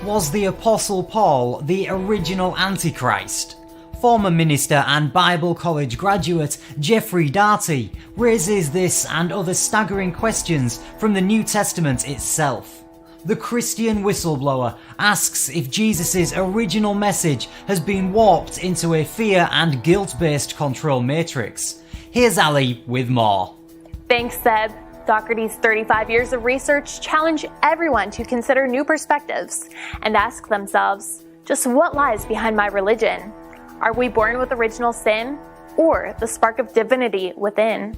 Was the Apostle Paul the original Antichrist? Former minister and Bible college graduate Jeffrey Darty raises this and other staggering questions from the New Testament itself. The Christian whistleblower asks if Jesus' original message has been warped into a fear and guilt-based control matrix. Here's Ali with more. Thanks, Seb. Doherty's 35 years of research challenge everyone to consider new perspectives and ask themselves, just what lies behind my religion? Are we born with original sin or the spark of divinity within?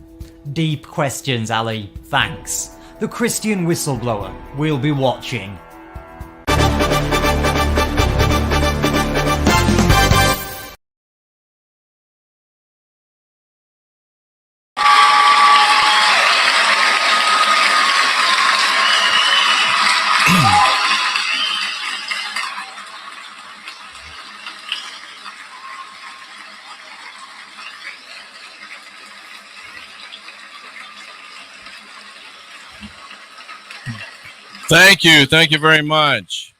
Deep questions, Ali. Thanks. The Christian whistleblower. We'll be watching. Thank you. Thank you very much.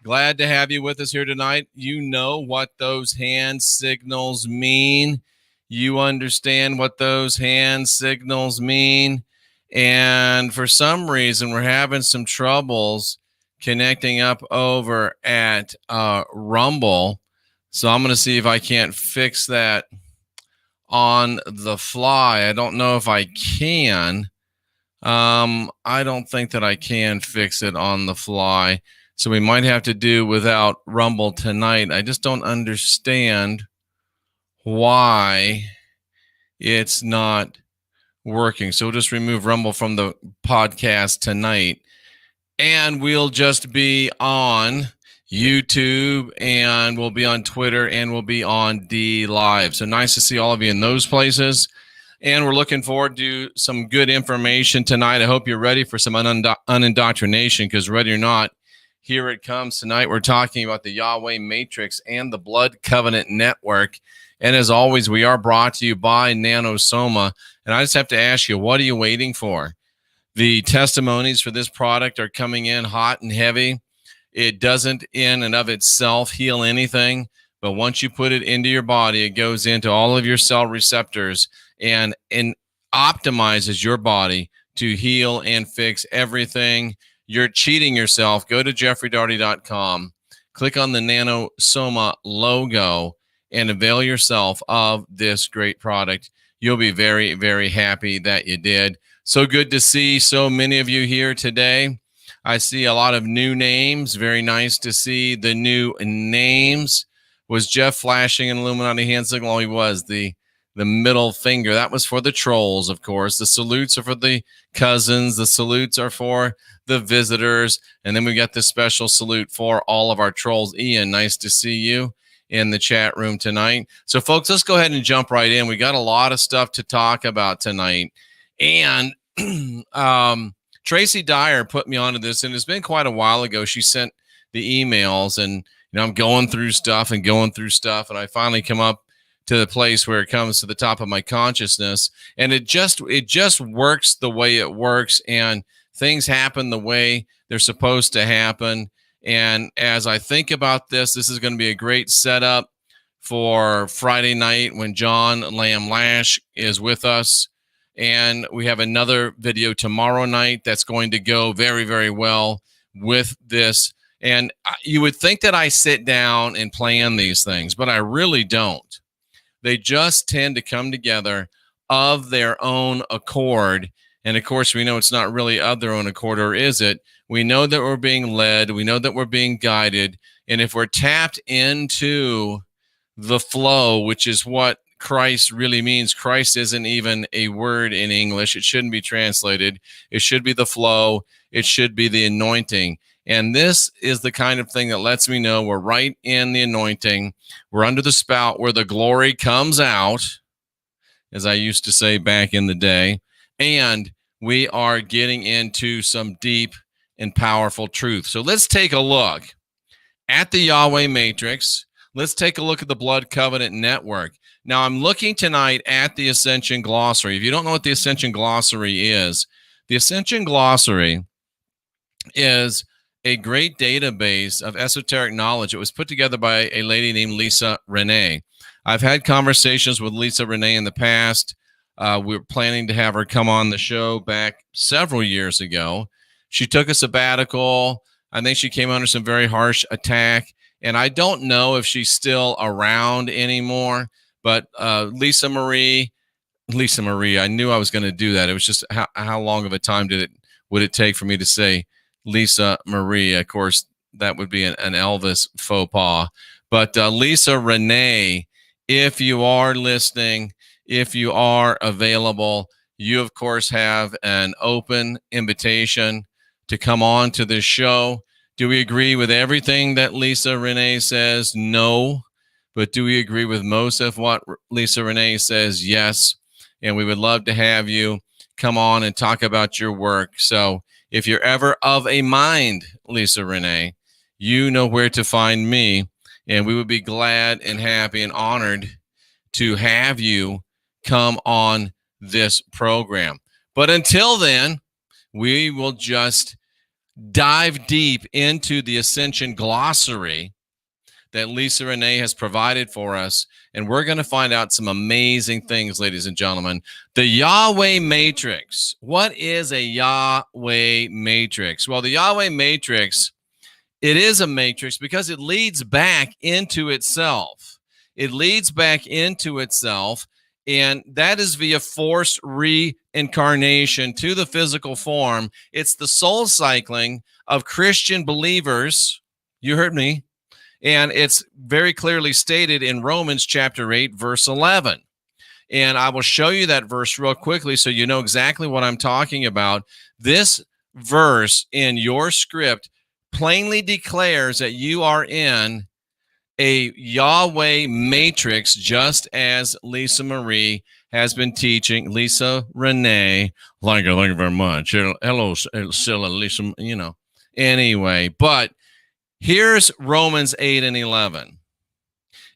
Glad to have you with us here tonight. You know what those hand signals mean. You understand what those hand signals mean. And for some reason, we're having some troubles connecting up over at Rumble. So I'm going to see if I can't fix that on the fly. I don't know if I can. I don't think that I can fix it on the fly. So we might have to do without Rumble tonight. I just don't understand why it's not working. So we'll just remove Rumble from the podcast tonight. And we'll just be on YouTube, and we'll be on Twitter, and we'll be on D Live. So nice to see all of you in those places. And we're looking forward to some good information tonight. I hope you're ready for some unindoctrination, because ready or not, here it comes tonight. We're talking about the Yahweh Matrix and the Blood Covenant Network. And as always, we are brought to you by Nanosoma. And I just have to ask you, what are you waiting for? The testimonies for this product are coming in hot and heavy. It doesn't in and of itself heal anything, but once you put it into your body, it goes into all of your cell receptors and optimizes your body to heal and fix everything. You're cheating yourself. Go to jeffreydarty.com, click on the Nanosoma logo, and avail yourself of this great product. You'll be very, very happy that you did. So good to see so many of you here today. I see a lot of new names. Very nice to see the new names. Was Jeff flashing an Illuminati hand signal? Oh, he was. The middle finger. That was for the trolls, of course. The salutes are for the cousins. The salutes are for the visitors. And then we got this special salute for all of our trolls. Ian, nice to see you in the chat room tonight. So, folks, let's go ahead and jump right in. We got a lot of stuff to talk about tonight. And Tracy Dyer put me onto this, and it's been quite a while ago. She sent the emails, and I'm going through stuff, and I finally come up to the place where it comes to the top of my consciousness, and it just works the way it works, and things happen the way they're supposed to happen. And as I think about this is going to be a great setup for Friday night when John Lamb Lash is with us. And we have another video tomorrow night that's going to go very, very well with this. And you would think that I sit down and plan these things, but I really don't. They just tend to come together of their own accord. And of course, we know it's not really of their own accord, or is it? We know that we're being led. We know that we're being guided. And if we're tapped into the flow, which is what Christ really means. Christ isn't even a word in English. It shouldn't be translated. It should be the flow. It should be the anointing. And this is the kind of thing that lets me know we're right in the anointing. We're under the spout where the glory comes out, as I used to say back in the day. And we are getting into some deep and powerful truth. So let's take a look at the Yahweh Matrix. Let's take a look at the Blood Covenant Network. Now, I'm looking tonight at the Ascension Glossary. If you don't know what the Ascension Glossary is, the Ascension Glossary is a great database of esoteric knowledge. It was put together by a lady named Lisa Renee. I've had conversations with Lisa Renee in the past. We were planning to have her come on the show back several years ago. She took a sabbatical. I think she came under some very harsh attack, and I don't know if she's still around anymore. But Lisa Marie, I knew I was going to do that. It was just how long of a time would it take for me to say Lisa Marie? Of course, that would be an Elvis faux pas. But Lisa Renee, if you are listening, if you are available, you, of course, have an open invitation to come on to this show. Do we agree with everything that Lisa Renee says? No. But do we agree with most of what Lisa Renee says? Yes. And we would love to have you come on and talk about your work. So if you're ever of a mind, Lisa Renee, you know where to find me. And we would be glad and happy and honored to have you come on this program. But until then, we will just dive deep into the Ascension Glossary that Lisa Renee has provided for us. And we're going to find out some amazing things, ladies and gentlemen. The Yahweh Matrix. What is a Yahweh Matrix? Well, the Yahweh Matrix, it is a matrix because it leads back into itself. It leads back into itself, and that is via forced reincarnation to the physical form. It's the soul cycling of Christian believers. You heard me. And it's very clearly stated in Romans chapter 8, verse 11. And I will show you that verse real quickly so you know exactly what I'm talking about. This verse in your script plainly declares that you are in a Yahweh matrix, just as Lisa Marie has been teaching. Lisa Renee, thank you very much. Hello, Lisa, Anyway, but here's Romans 8 and 11.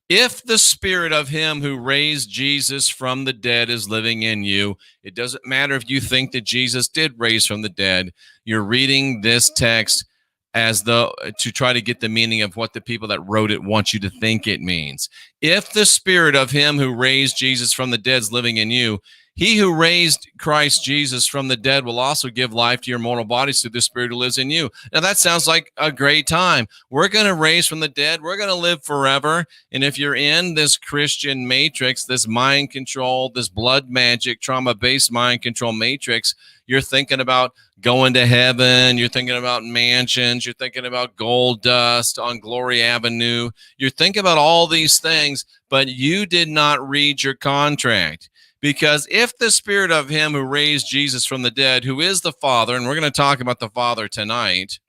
If the spirit of him who raised Jesus from the dead is living in you, it doesn't matter if you think that Jesus did raise from the dead. You're reading this text as though to try to get the meaning of what the people that wrote it want you to think it means. If the spirit of him who raised Jesus from the dead is living in you, he who raised Christ Jesus from the dead will also give life to your mortal bodies through the spirit who lives in you. Now that sounds like a great time. We're going to raise from the dead. We're going to live forever. And if you're in this Christian matrix, this mind control, this blood magic, trauma-based mind control matrix, you're thinking about going to heaven. You're thinking about mansions. You're thinking about gold dust on Glory Avenue. You're thinking about all these things, but you did not read your contract. Because if the spirit of him who raised Jesus from the dead, who is the Father, and we're going to talk about the Father tonight,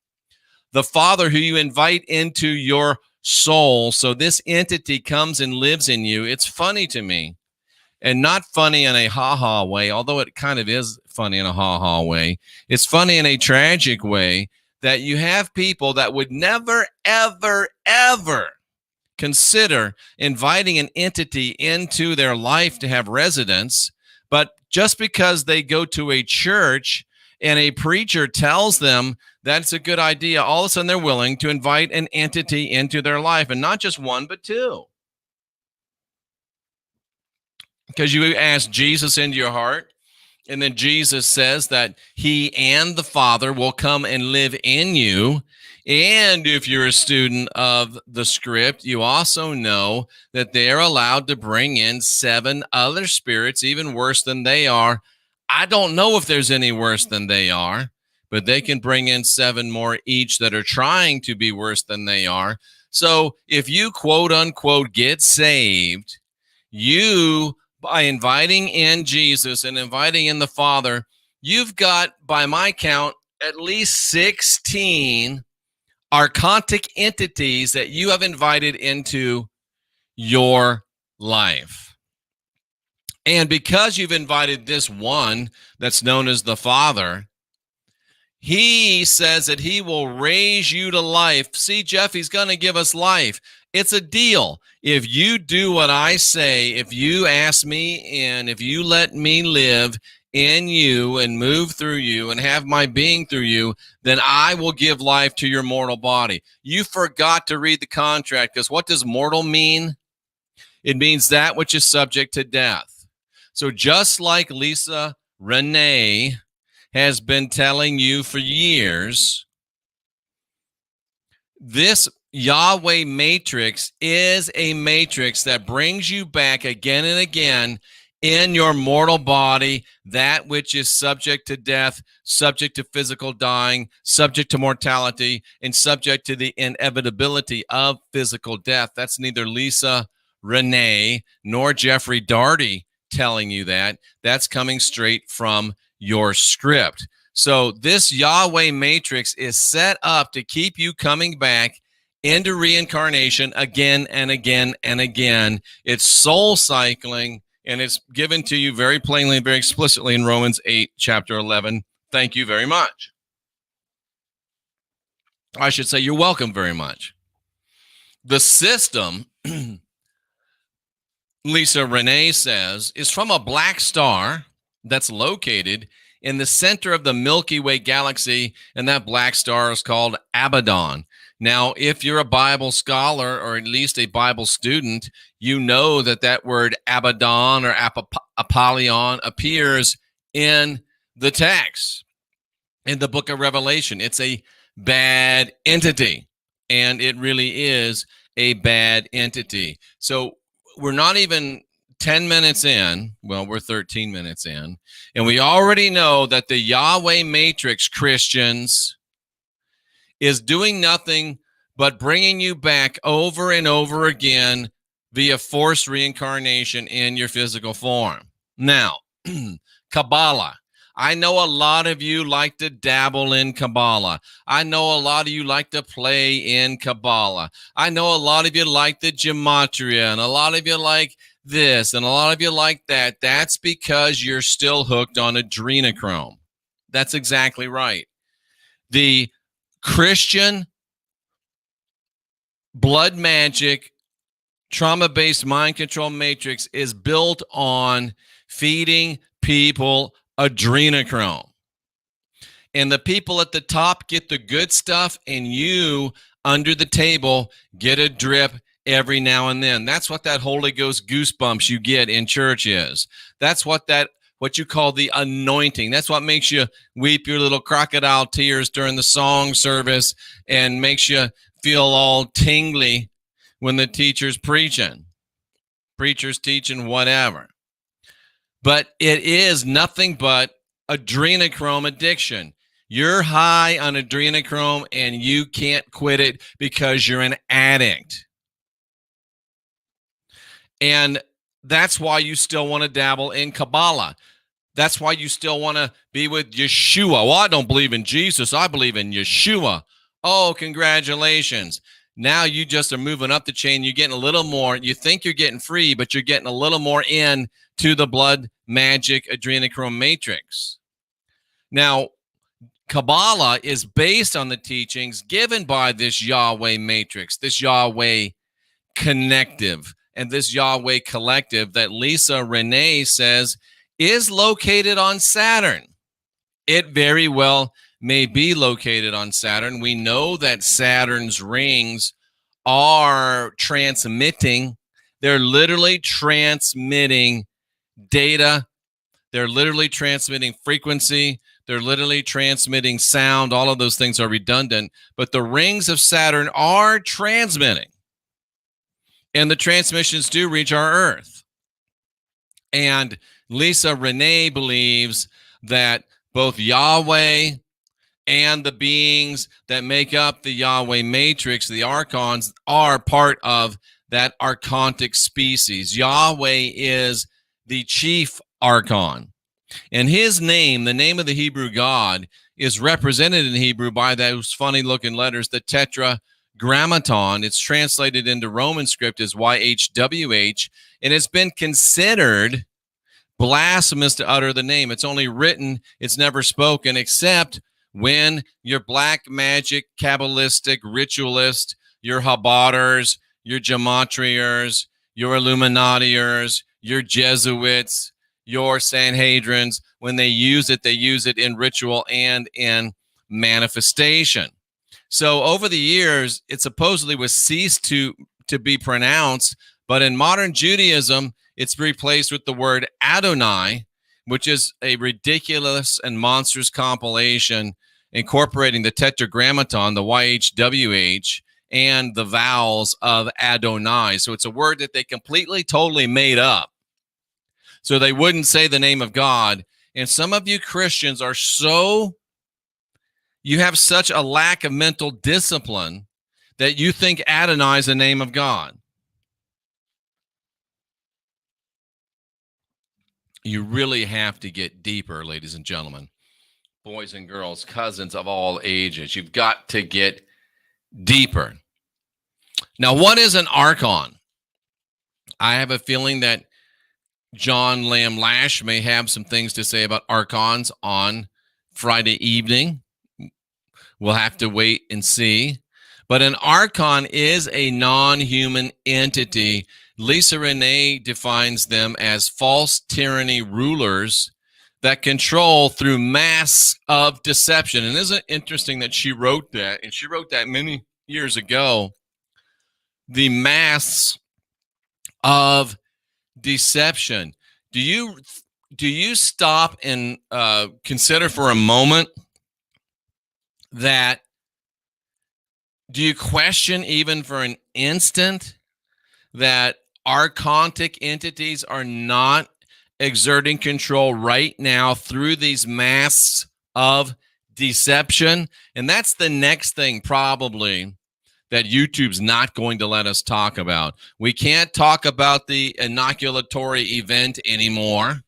the Father who you invite into your soul, so this entity comes and lives in you. It's funny to me, and not funny in a ha-ha way, although it kind of is funny in a ha-ha way. It's funny in a tragic way that you have people that would never, ever, ever consider inviting an entity into their life to have residence, but just because they go to a church and a preacher tells them that's a good idea, all of a sudden they're willing to invite an entity into their life, and not just one, but two. Because you ask Jesus into your heart, and then Jesus says that he and the Father will come and live in you. And if you're a student of the script, you also know that they're allowed to bring in 7 other spirits, even worse than they are. I don't know if there's any worse than they are, but they can bring in 7 more each that are trying to be worse than they are. So if you, quote unquote, get saved, you, by inviting in Jesus and inviting in the Father, you've got, by my count, at least 16 archontic entities that you have invited into your life. And because you've invited this one that's known as the Father, he says that he will raise you to life. See, Jeff, he's going to give us life. It's a deal. If you do what I say, if you ask me in, if you let me live in you and move through you and have my being through you, then I will give life to your mortal body. You forgot to read the contract, because what does mortal mean? It means that which is subject to death. So just like Lisa Renee has been telling you for years, this Yahweh matrix is a matrix that brings you back again and again in your mortal body, that which is subject to death, subject to physical dying, subject to mortality, and subject to the inevitability of physical death. That's neither Lisa Renee nor Jeffrey Darty telling you that. That's coming straight from your script. So this Yahweh matrix is set up to keep you coming back into reincarnation again and again and again. It's soul cycling, and it's given to you very plainly and very explicitly in Romans 8, chapter 11. Thank you very much. I should say you're welcome very much. The system, Lisa Renee says, is from a black star that's located in the center of the Milky Way galaxy, and that black star is called Abaddon. Now, if you're a Bible scholar, or at least a Bible student, you know that that word Abaddon or Apollyon appears in the text, in the book of Revelation. It's a bad entity, and it really is a bad entity. So we're not even 10 minutes in. Well, we're 13 minutes in, and we already know that the Yahweh matrix, Christians, is doing nothing but bringing you back over and over again via forced reincarnation in your physical form. Now, Kabbalah. I know a lot of you like to dabble in Kabbalah. I know a lot of you like to play in Kabbalah. I know a lot of you like the gematria, and a lot of you like this, and a lot of you like that. That's because you're still hooked on adrenochrome. That's exactly right. The Christian blood magic trauma-based mind control matrix is built on feeding people adrenochrome. And the people at the top get the good stuff, and you under the table get a drip every now and then. That's what that Holy Ghost goosebumps you get in church is. That's what you call the anointing. That's what makes you weep your little crocodile tears during the song service and makes you feel all tingly when the teacher's preaching, whatever. But it is nothing but adrenochrome addiction. You're high on adrenochrome and you can't quit it because you're an addict. And that's why you still want to dabble in Kabbalah. That's why you still want to be with Yeshua. Well, I don't believe in Jesus. I believe in Yeshua. Oh, congratulations. Now you just are moving up the chain. You're getting a little more. You think you're getting free, but you're getting a little more in to the blood magic adrenochrome matrix. Now, Kabbalah is based on the teachings given by this Yahweh matrix, this Yahweh connective, and this Yahweh collective that Lisa Renee says is located on Saturn. It very well may be located on Saturn. We know that Saturn's rings are transmitting. They're literally transmitting data. They're literally transmitting frequency. They're literally transmitting sound. All of those things are redundant, but the rings of Saturn are transmitting. And the transmissions do reach our Earth. And Lisa Renee believes that both Yahweh and the beings that make up the Yahweh matrix, the archons, are part of that archontic species. Yahweh is the chief archon. And his name, the name of the Hebrew God, is represented in Hebrew by those funny-looking letters, the tetragrammaton. It's translated into Roman script as YHWH, and it's been considered blasphemous to utter the name. It's only written, it's never spoken, except when your black magic, Kabbalistic, ritualist, your Habbaters, your Gematriers, your Illuminatiers, your Jesuits, your Sanhedrins. When they use it in ritual and in manifestation. So over the years, it supposedly was ceased to be pronounced, but in modern Judaism, it's replaced with the word Adonai, which is a ridiculous and monstrous compilation incorporating the tetragrammaton, the YHWH, and the vowels of Adonai. So it's a word that they completely, totally made up. So they wouldn't say the name of God. And some of you Christians are you have such a lack of mental discipline that you think Adonai is the name of God. You really have to get deeper, ladies and gentlemen, boys and girls, cousins of all ages. You've got to get deeper. Now, what is an archon? I have a feeling that John Lamb Lash may have some things to say about archons on Friday evening. We'll have to wait and see. But an archon is a non-human entity. Lisa Renee defines them as false tyranny rulers that control through masks of deception. And isn't it interesting that she wrote that? And she wrote that many years ago. The masks of deception. Do you stop and consider for a moment that, do you question even for an instant that archontic entities are not exerting control right now through these masks of deception? And that's the next thing probably that YouTube's not going to let us talk about. We can't talk about the inoculatory event anymore.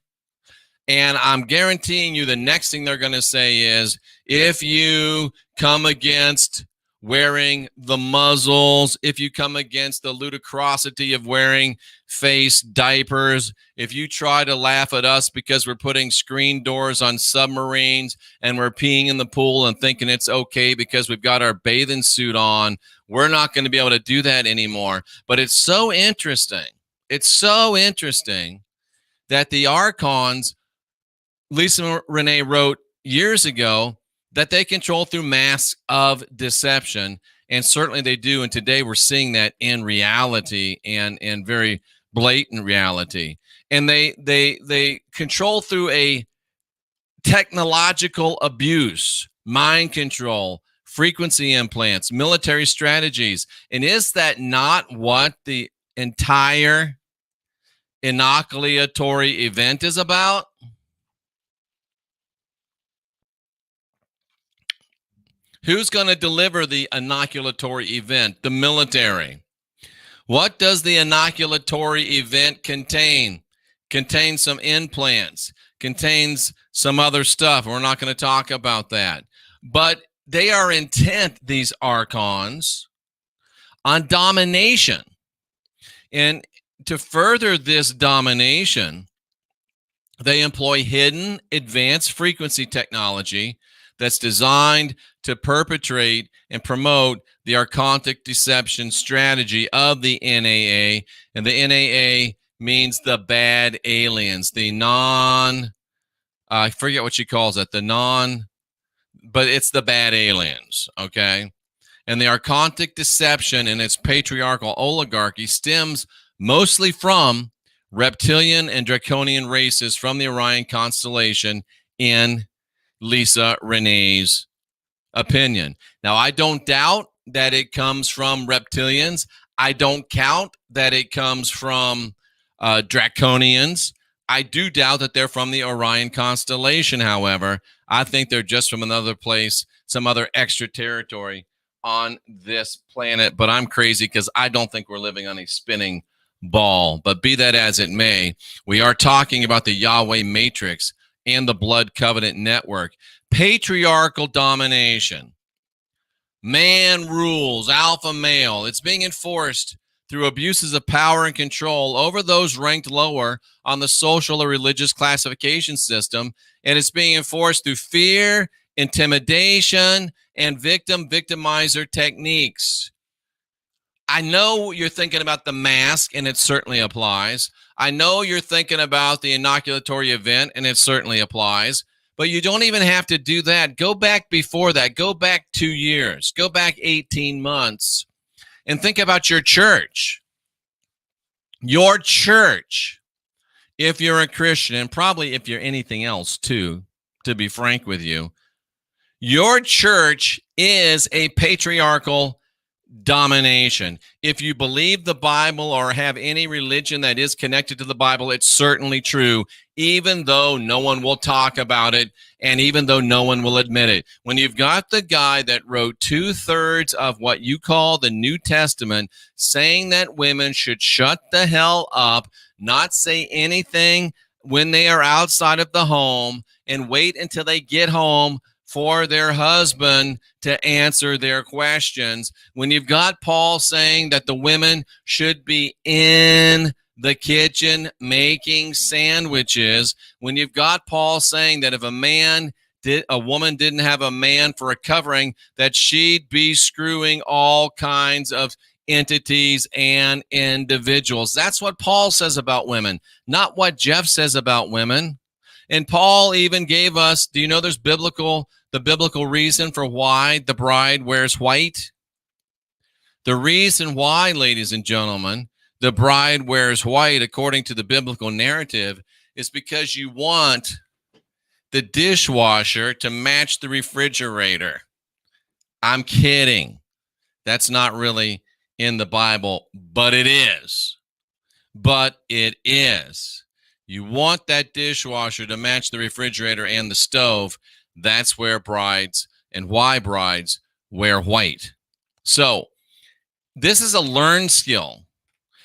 And I'm guaranteeing you the next thing they're going to say is, if you come against wearing the muzzles, if you come against the ludicrosity of wearing face diapers, if you try to laugh at us because we're putting screen doors on submarines and we're peeing in the pool and thinking it's okay because we've got our bathing suit on, we're not going to be able to do that anymore. But it's so interesting. It's so interesting that the archons, Lisa Renee wrote years ago, that they control through masks of deception. And certainly they do. And today we're seeing that in reality and very blatant reality. And they control through a technological abuse, mind control, frequency implants, military strategies. And is that not what the entire inoculatory event is about? Who's going to deliver the inoculatory event? The military. What does the inoculatory event contain? Contains some implants, contains some other stuff. We're not going to talk about that. But they are intent, these archons, on domination. And to further this domination, they employ hidden advanced frequency technology that's designed to perpetrate and promote the archontic deception strategy of the NAA. And the NAA means the bad aliens, the I forget what she calls it, but it's the bad aliens, okay? And the archontic deception and its patriarchal oligarchy stems mostly from reptilian and draconian races from the Orion constellation in Lisa Renee's opinion. Now, I don't doubt that it comes from reptilians. I don't count that it comes from draconians. I do doubt that they're from the Orion constellation, however. I think they're just from another place, some other extra territory on this planet. But I'm crazy because I don't think we're living on a spinning ball. But be that as it may, we are talking about the Yahweh matrix and the blood covenant network. Patriarchal domination. Man rules, alpha male. It's being enforced through abuses of power and control over those ranked lower on the social or religious classification system. And it's being enforced through fear, intimidation, and victimizer techniques. I know you're thinking about the mask, and it certainly applies. I know you're thinking about the inoculatory event, and it certainly applies. But you don't even have to do that. Go back before that. Go back 2 years. Go back 18 months. And think about your church. Your church, if you're a Christian, and probably if you're anything else too, to be frank with you, your church is a patriarchal domination. If you believe the Bible or have any religion that is connected to the Bible, it's certainly true, even though no one will talk about it and even though no one will admit it. When you've got the guy that wrote 2/3 of what you call the New Testament saying that women should shut the hell up, not say anything when they are outside of the home, and wait until they get home for their husband to answer their questions. When you've got Paul saying that the women should be in the kitchen making sandwiches, when you've got Paul saying that if a woman didn't have a man for a covering, that she'd be screwing all kinds of entities and individuals. That's what Paul says about women, not what Jeff says about women. And Paul even gave us, do you know there's the biblical reason for why the bride wears white? The reason why, ladies and gentlemen, the bride wears white, according to the biblical narrative, is because you want the dishwasher to match the refrigerator. I'm kidding. That's not really in the Bible, but it is. But it is. You want that dishwasher to match the refrigerator and the stove. That's where brides and why brides wear white. So this is a learned skill,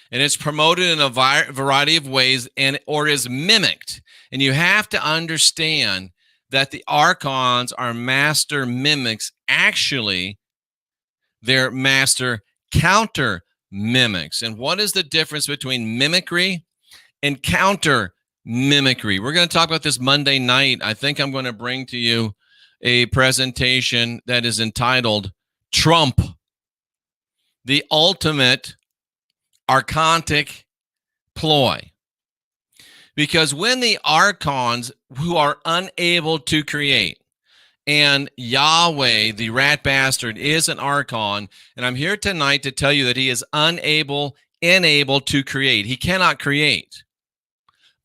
and it's promoted in a variety of ways or is mimicked. And you have to understand that the archons are master mimics. Actually, they're master counter mimics. And what is the difference between mimicry and counter mimicry? We're going to talk about this Monday night. I think I'm going to bring to you a presentation that is entitled Trump, the Ultimate Archontic Ploy. Because when the archons who are unable to create, and Yahweh, the rat bastard, is an archon, and I'm here tonight to tell you that he is unable to create. He cannot create,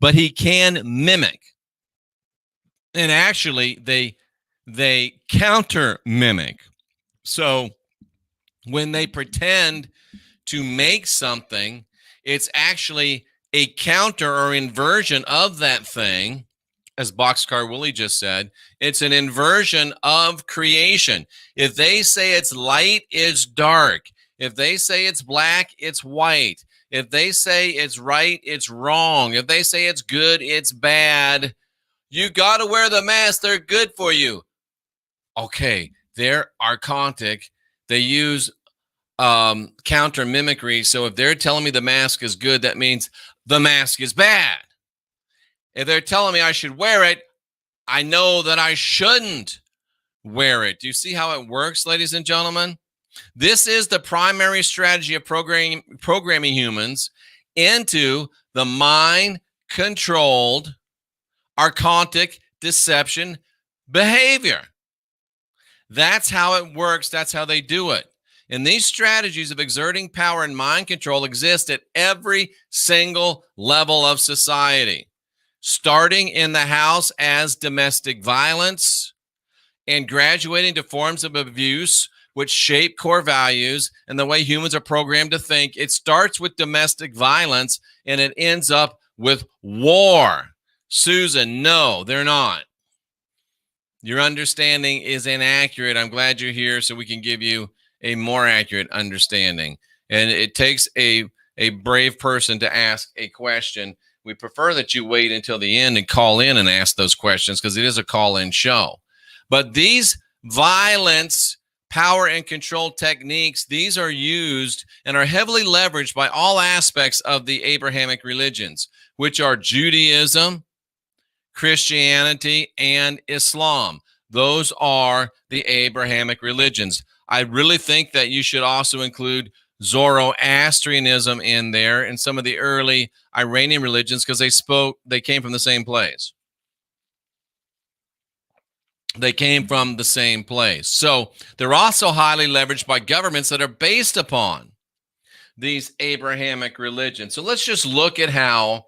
but he can mimic. And actually, they counter mimic. So when they pretend to make something, it's actually a counter or inversion of that thing. As Boxcar Willie just said, it's an inversion of creation. If they say it's light, it's dark. If they say it's black, it's white. If they say it's right, it's wrong. If they say it's good, it's bad. You got to wear the mask. They're good for you. Okay, they're archontic. They use counter mimicry. So if they're telling me the mask is good, that means the mask is bad. If they're telling me I should wear it, I know that I shouldn't wear it. Do you see how it works, ladies and gentlemen? This is the primary strategy of programming humans into the mind-controlled, archontic deception behavior. That's how it works. That's how they do it. And these strategies of exerting power and mind control exist at every single level of society, starting in the house as domestic violence and graduating to forms of abuse which shape core values and the way humans are programmed to think. It starts with domestic violence and it ends up with war. Susan, no, they're not. Your understanding is inaccurate. I'm glad you're here so we can give you a more accurate understanding. And it takes a brave person to ask a question. We prefer that you wait until the end and call in and ask those questions because it is a call-in show. But these violence, power, and control techniques, these are used and are heavily leveraged by all aspects of the Abrahamic religions, which are Judaism, Christianity, and Islam. Those are the Abrahamic religions. I really think that you should also include Zoroastrianism in there, and some of the early Iranian religions, because they came from the same place. They came from the same place. So they're also highly leveraged by governments that are based upon these Abrahamic religions. So let's just look at how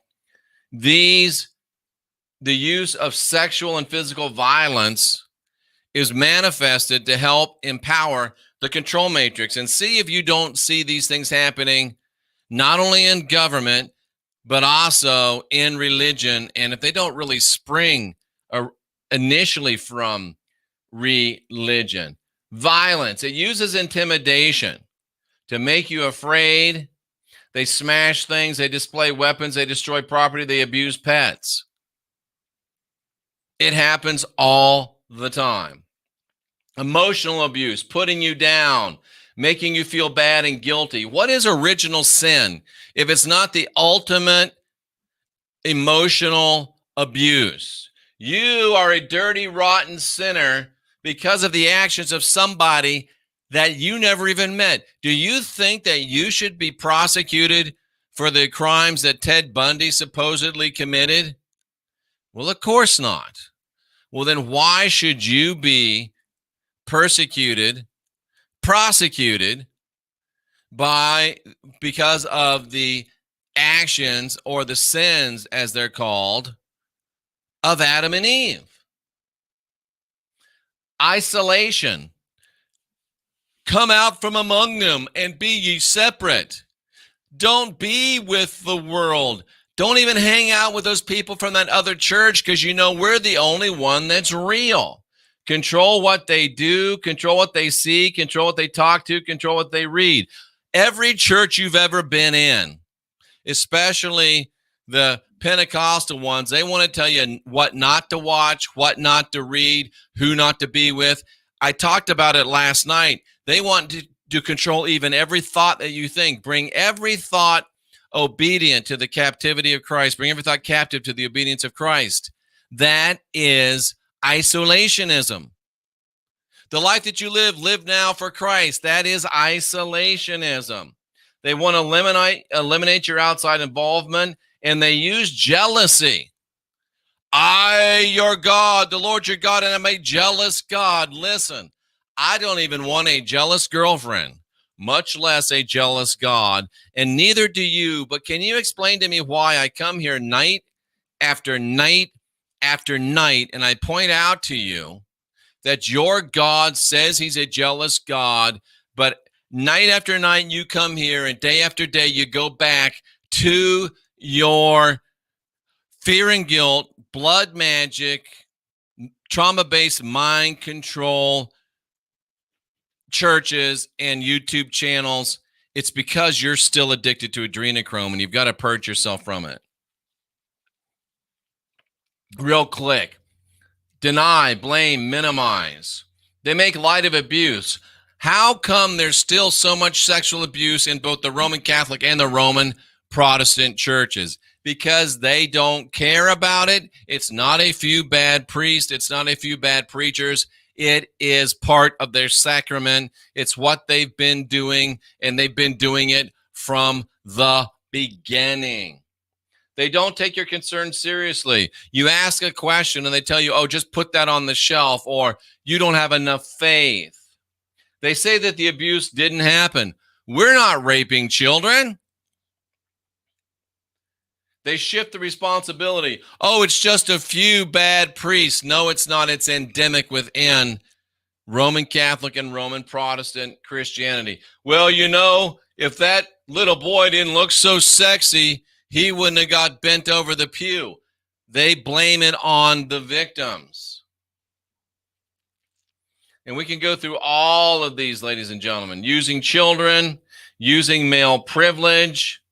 the use of sexual and physical violence is manifested to help empower the control matrix, and see if you don't see these things happening not only in government, but also in religion, and if they don't really spring initially from religion. Violence, it uses intimidation to make you afraid. They smash things, they display weapons, they destroy property, they abuse pets. It happens all the time. Emotional abuse, putting you down, making you feel bad and guilty. What is original sin if it's not the ultimate emotional abuse? You are a dirty, rotten sinner because of the actions of somebody that you never even met. Do you think that you should be prosecuted for the crimes that Ted Bundy supposedly committed? Well, of course not. Well, then why should you be prosecuted because of the actions, or the sins as they're called, of Adam and Eve? Isolation. Come out from among them and be ye separate. Don't be with the world. Don't even hang out with those people from that other church, because you know we're the only one that's real. Control what they do, control what they see, control what they talk to, control what they read. Every church you've ever been in, especially the Pentecostal ones, they want to tell you what not to watch, what not to read, who not to be with. I talked about it last night. They want to control even every thought that you think. Bring every thought obedient to the captivity of Christ. Bring every thought captive to the obedience of Christ. That is isolationism. The life that you live now for Christ. That is isolationism. They want to eliminate your outside involvement, and they use jealousy. I, your God, the Lord your God, and I'm a jealous God. Listen, I don't even want a jealous girlfriend, much less a jealous God, and neither do you. But can you explain to me why I come here night after night after night, and I point out to you that your God says he's a jealous God, but night after night you come here, and day after day you go back to your fear and guilt, blood magic, trauma-based mind control churches and YouTube channels. It's because you're still addicted to adrenochrome, and you've got to purge yourself from it. Real quick. Deny, blame, minimize. They make light of abuse. How come there's still so much sexual abuse in both the Roman Catholic and the Roman Protestant churches? Because they don't care about it. It's not a few bad priests. It's not a few bad preachers. It is part of their sacrament. It's what they've been doing, and they've been doing it from the beginning. They don't take your concerns seriously. You ask a question and they tell you, oh, just put that on the shelf, or you don't have enough faith. They say that the abuse didn't happen. We're not raping children. They shift the responsibility. Oh, it's just a few bad priests. No, it's not. It's endemic within Roman Catholic and Roman Protestant Christianity. Well, you know, if that little boy didn't look so sexy, he wouldn't have got bent over the pew. They blame it on the victims. And we can go through all of these, ladies and gentlemen. Using children, using male privilege.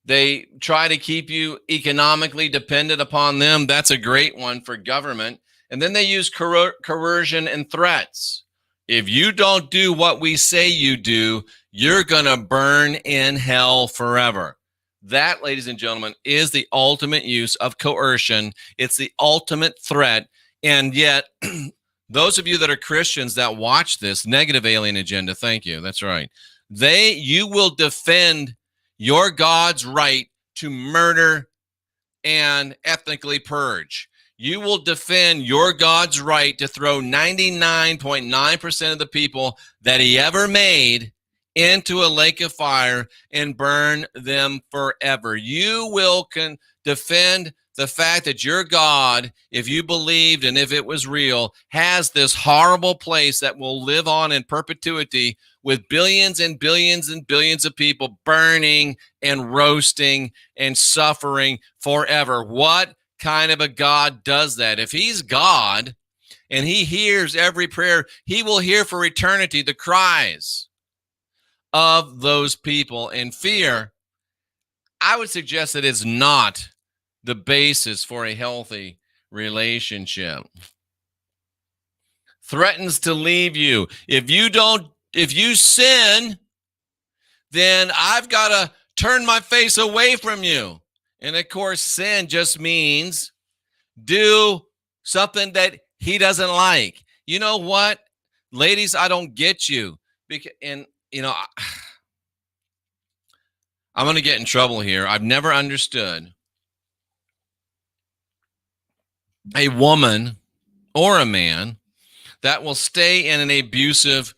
They try to keep you economically dependent upon them. That's a great one for government. And then they use coercion and threats. If you don't do what we say you do, you're going to burn in hell forever. That, ladies and gentlemen, is the ultimate use of coercion. It's the ultimate threat. And yet, those of you that are Christians that watch this, negative alien agenda, thank you. That's right. You will defend your God's right to murder and ethnically purge. You will defend your God's right to throw 99.9% of the people that he ever made into a lake of fire and burn them forever. You will defend the fact that your God, if you believed and if it was real, has this horrible place that will live on in perpetuity with billions and billions and billions of people burning and roasting and suffering forever. What kind of a God does that? If he's God and he hears every prayer, he will hear for eternity the cries of those people. And fear, I would suggest that it's not the basis for a healthy relationship. Threatens to leave you. If you sin, then I've got to turn my face away from you. And of course, sin just means do something that he doesn't like. You know what? Ladies, I don't get you. I'm going to get in trouble here. I've never understood a woman or a man that will stay in an abusive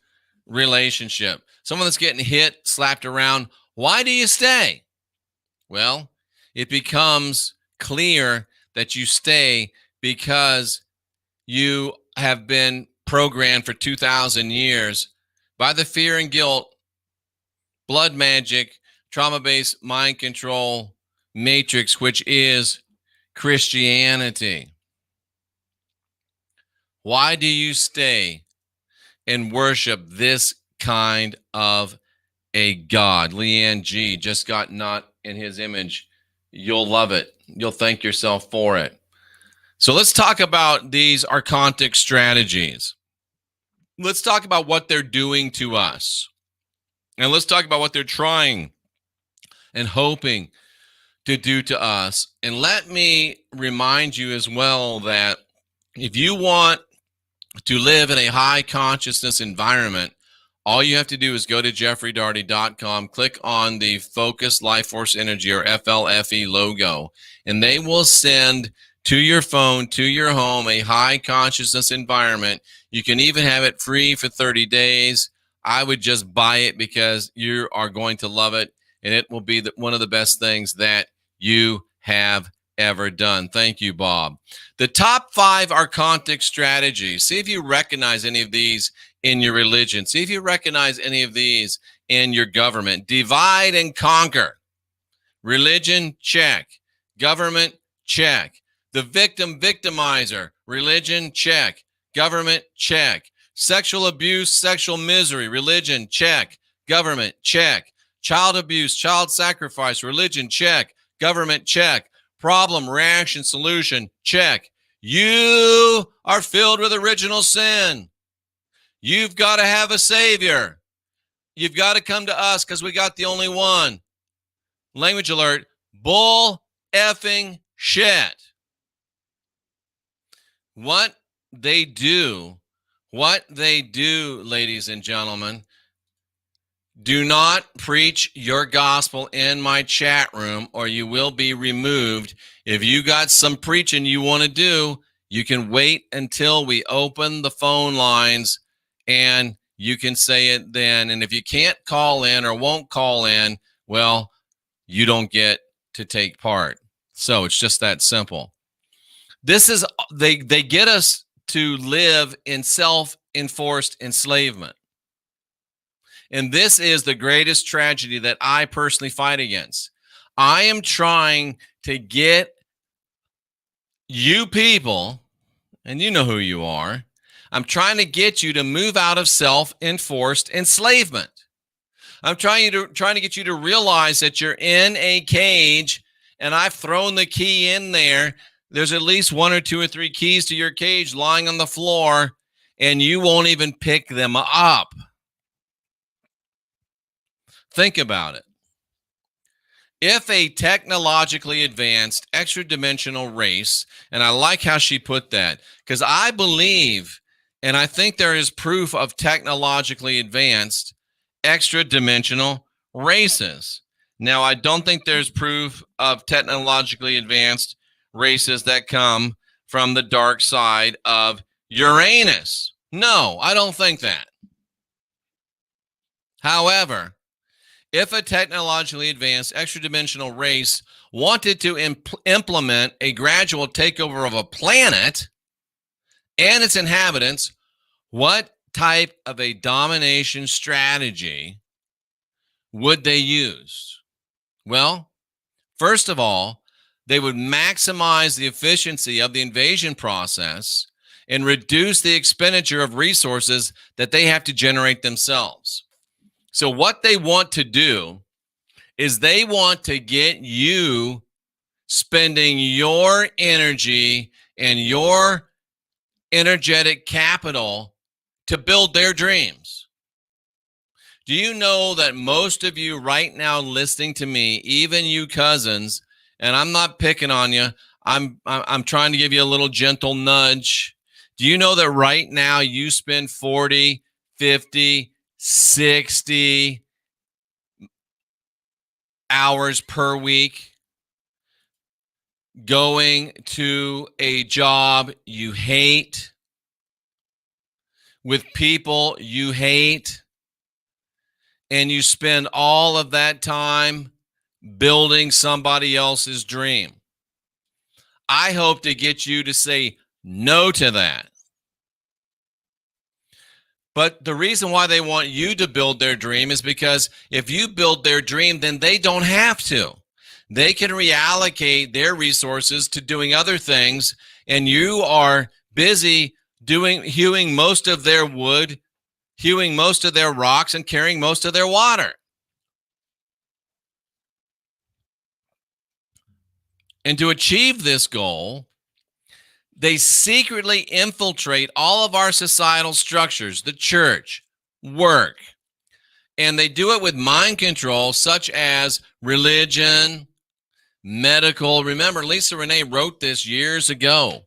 relationship. Someone that's getting hit, slapped around. Why do you stay? Well, it becomes clear that you stay because you have been programmed for 2,000 years by the fear and guilt, blood magic, trauma-based mind control matrix, which is Christianity. Why do you stay and worship this kind of a God? Leanne G. just got not in his image. You'll love it. You'll thank yourself for it. So let's talk about these archontic strategies. Let's talk about what they're doing to us. And let's talk about what they're trying and hoping to do to us. And let me remind you as well that if you want to live in a high consciousness environment, all you have to do is go to jeffreydarty.com, click on the Focus Life Force Energy or FLFE logo, and they will send to your phone, to your home, a high consciousness environment. You can even have it free for 30 days. I would just buy it because you are going to love it, and it will be one of the best things that you have ever done. Thank you, Bob. The top 5 archontic strategies. See if you recognize any of these in your religion. See if you recognize any of these in your government. Divide and conquer. Religion, check. Government, check. The victimizer. Religion, check. Government, check. Sexual abuse, sexual misery. Religion, check. Government, check. Child abuse, child sacrifice. Religion, check. Government, check. Problem, reaction, solution, check. You are filled with original sin. You've got to have a savior. You've got to come to us because we got the only one. Language alert, bull effing shit. What they do, ladies and gentlemen, do not preach your gospel in my chat room or you will be removed. If you got some preaching you want to do, you can wait until we open the phone lines and you can say it then. And if you can't call in or won't call in, well, you don't get to take part. So it's just that simple. This is, they get us to live in self-enforced enslavement. And this is the greatest tragedy that I personally fight against. I am trying to get you people, and you know who you are, I'm trying to get you to move out of self-enforced enslavement. I'm trying to get you to realize that you're in a cage, and I've thrown the key in there. There's at least 1 or 2 or 3 keys to your cage lying on the floor, and you won't even pick them up. Think about it. If a technologically advanced extra-dimensional race, and I like how she put that, because I believe, and I think there is proof of technologically advanced extra-dimensional races. Now, I don't think there's proof of technologically advanced races that come from the dark side of Uranus. No, I don't think that. However, if a technologically advanced extra-dimensional race wanted to implement a gradual takeover of a planet and its inhabitants, what type of a domination strategy would they use? Well, first of all, they would maximize the efficiency of the invasion process and reduce the expenditure of resources that they have to generate themselves. So what they want to do is they want to get you spending your energy and your energetic capital to build their dreams. Do you know that most of you right now listening to me, even you cousins, and I'm not picking on you, I'm trying to give you a little gentle nudge. Do you know that right now you spend 40, 50, 60 hours per week going to a job you hate with people you hate, and you spend all of that time building somebody else's dream? I hope to get you to say no to that. But the reason why they want you to build their dream is because if you build their dream, then they don't have to. They can reallocate their resources to doing other things, and you are busy hewing most of their wood, hewing most of their rocks, and carrying most of their water. And to achieve this goal, they secretly infiltrate all of our societal structures, the church, work, and they do it with mind control, such as religion, medical. Remember, Lisa Renee wrote this years ago.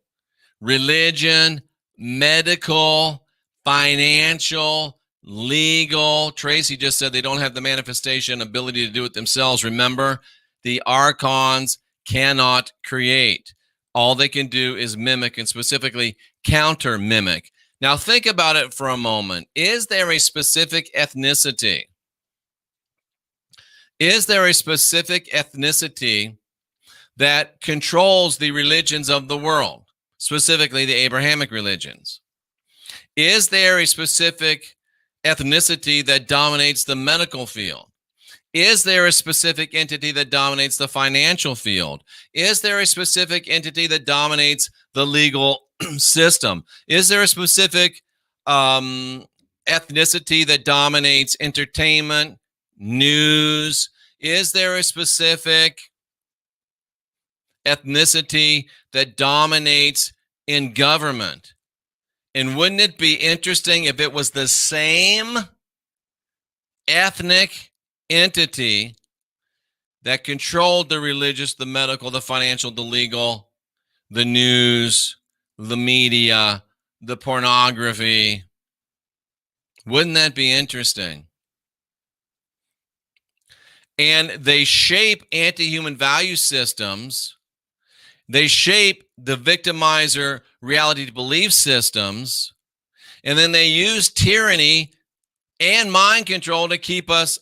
Religion, medical, financial, legal. Tracy just said they don't have the manifestation ability to do it themselves. Remember, the archons cannot create. All they can do is mimic, and specifically counter mimic. Now think about it for a moment. Is there a specific ethnicity? Is there a specific ethnicity that controls the religions of the world, specifically the Abrahamic religions? Is there a specific ethnicity that dominates the medical field? Is there a specific entity that dominates the financial field? Is there a specific entity that dominates the legal system? Is there a specific ethnicity that dominates entertainment, news? Is there a specific ethnicity that dominates in government? And wouldn't it be interesting if it was the same ethnic entity that controlled the religious, the medical, the financial, the legal, the news, the media, the pornography? Wouldn't that be interesting? And they shape anti-human value systems. They shape the victimizer reality belief systems. And then they use tyranny and mind control to keep us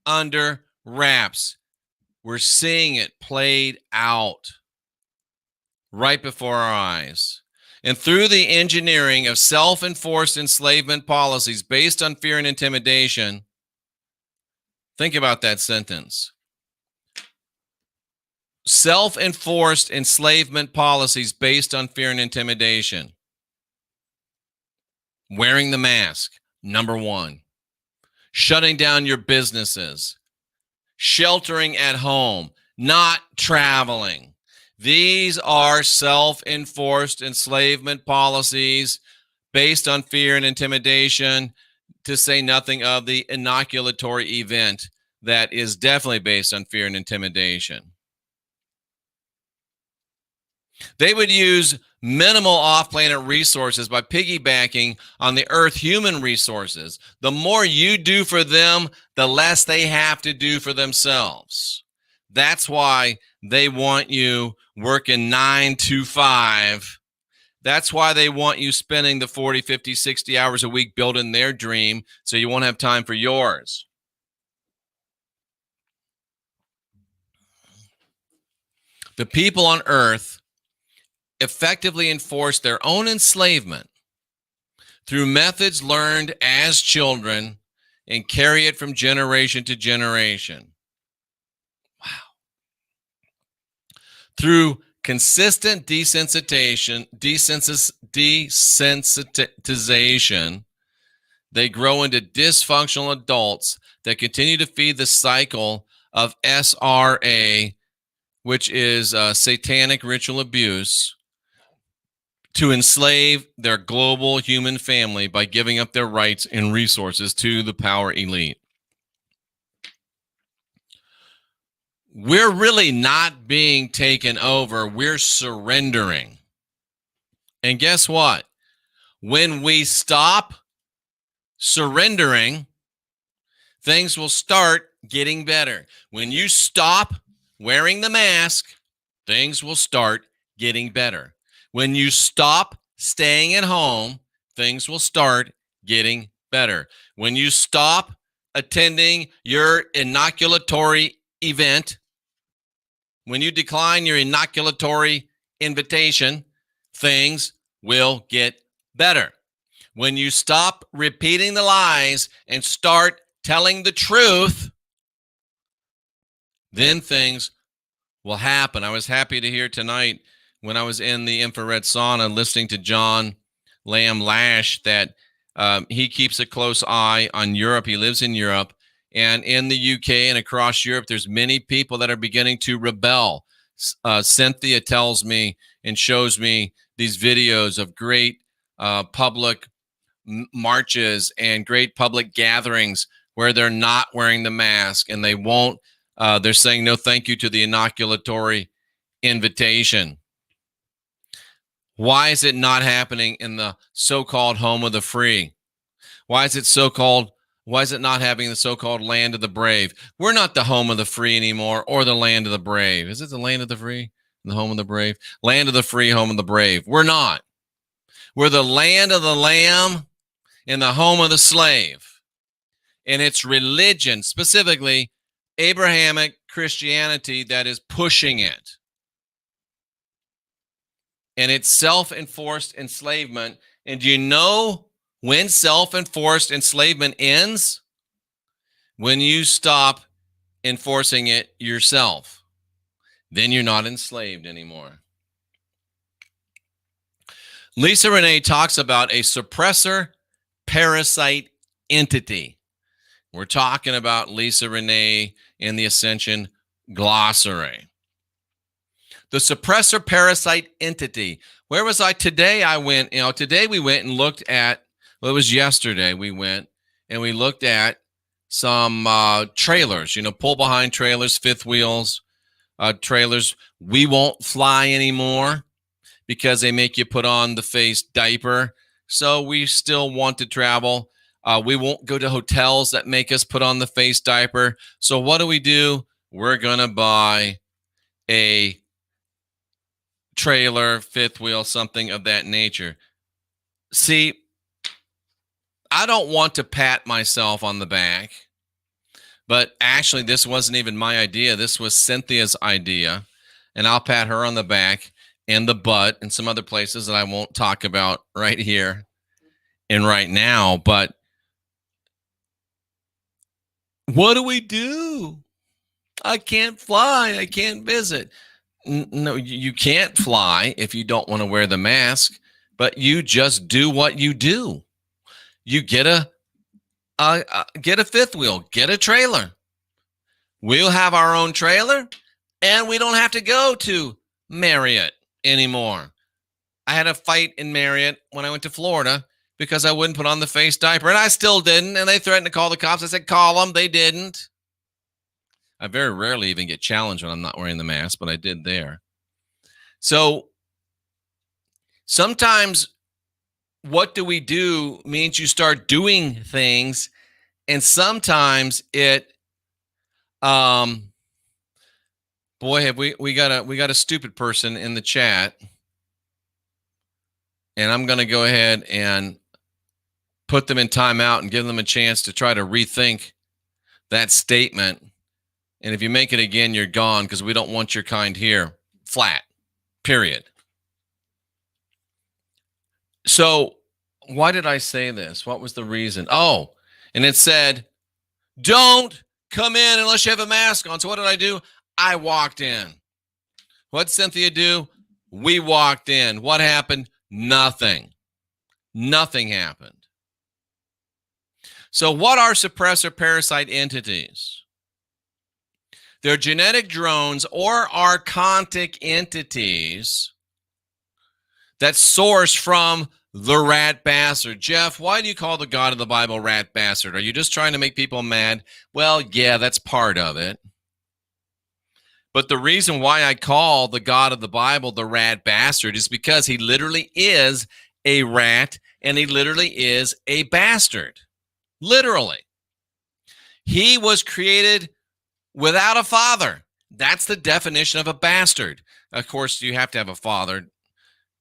under wraps. We're seeing it played out right before our eyes. And through the engineering of self-enforced enslavement policies based on fear and intimidation, think about that sentence. Self-enforced enslavement policies based on fear and intimidation. Wearing the mask, number one. Shutting down your businesses, sheltering at home, not traveling. These are self-enforced enslavement policies based on fear and intimidation, to say nothing of the inoculatory event that is definitely based on fear and intimidation. They would use minimal off-planet resources by piggybacking on the Earth human resources. The more you do for them, the less they have to do for themselves. That's why they want you working 9 to 5. That's why they want you spending the 40, 50, 60 hours a week building their dream so you won't have time for yours. The people on Earth effectively enforce their own enslavement through methods learned as children and carry it from generation to generation. Wow. Through consistent desensitization, they grow into dysfunctional adults that continue to feed the cycle of SRA, which is satanic ritual abuse, to enslave their global human family by giving up their rights and resources to the power elite. We're really not being taken over. We're surrendering. And guess what? When we stop surrendering, things will start getting better. When you stop wearing the mask, things will start getting better. When you stop staying at home, things will start getting better. When you stop attending your inoculatory event, when you decline your inoculatory invitation, things will get better. When you stop repeating the lies and start telling the truth, then things will happen. I was happy to hear tonight when I was in the infrared sauna listening to John Lamb Lash that he keeps a close eye on Europe. He lives in Europe. And in the UK and across Europe, there's many people that are beginning to rebel. Cynthia tells me and shows me these videos of great public marches and great public gatherings where they're not wearing the mask and they won't. They're saying no thank you to the inoculatory invitation. Why is it not happening in the so-called home of the free? Why is it not having the so-called land of the brave? We're not the home of the free anymore or the land of the brave. Is it the land of the free and the home of the brave? Land of the free, home of the brave. We're not. We're the land of the lamb and the home of the slave. And it's religion, specifically Abrahamic Christianity, that is pushing it. And it's self-enforced enslavement. And do you know when self-enforced enslavement ends? When you stop enforcing it yourself. Then you're not enslaved anymore. Lisa Renee talks about a suppressor parasite entity. We're talking about Lisa Renee in the Ascension Glossary. The suppressor parasite entity. Where was I today? Today we went and looked at, well, it was yesterday we went and we looked at some trailers, pull behind trailers, fifth wheels, trailers. We won't fly anymore because they make you put on the face diaper. So we still want to travel. We won't go to hotels that make us put on the face diaper. So what do? We're going to buy a trailer, fifth wheel, something of that nature. See, I don't want to pat myself on the back, but actually this wasn't even my idea. This was Cynthia's idea, and I'll pat her on the back and the butt and some other places that I won't talk about right here and right now. But what do? I can't fly. I can't visit. No, you can't fly if you don't want to wear the mask, but you just do what you do. You get a fifth wheel, get a trailer. We'll have our own trailer, and we don't have to go to Marriott anymore. I had a fight in Marriott when I went to Florida because I wouldn't put on the face diaper, and I still didn't, and they threatened to call the cops. I said, call them. They didn't. I very rarely even get challenged when I'm not wearing the mask, but I did there. So Sometimes what do we do means you start doing things, and sometimes it, boy, have we got a stupid person in the chat, and I'm going to go ahead and put them in timeout and give them a chance to try to rethink that statement. And if you make it again, you're gone, because we don't want your kind here. Flat. Period. So why did I say this? What was the reason? Oh, and it said, don't come in unless you have a mask on. So what did I do? I walked in. What did Cynthia do? We walked in. What happened? Nothing. Nothing happened. So what are suppressor parasite entities? They're genetic drones or archontic entities that source from the rat bastard. Jeff, why do you call the God of the Bible rat bastard? Are you just trying to make people mad? Well, yeah, that's part of it. But the reason why I call the God of the Bible the rat bastard is because he literally is a rat, and he literally is a bastard. Literally. He was created without a father. That's the definition of a bastard. Of course, you have to have a father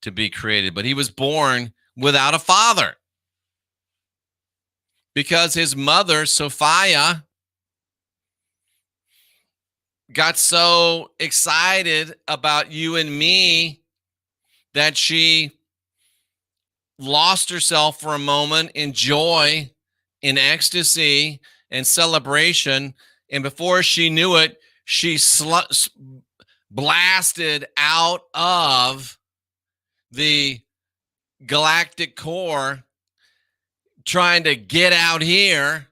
to be created, but he was born without a father because his mother, Sophia, got so excited about you and me that she lost herself for a moment in joy, in ecstasy, and celebration. And before she knew it, she blasted out of the galactic core, trying to get out here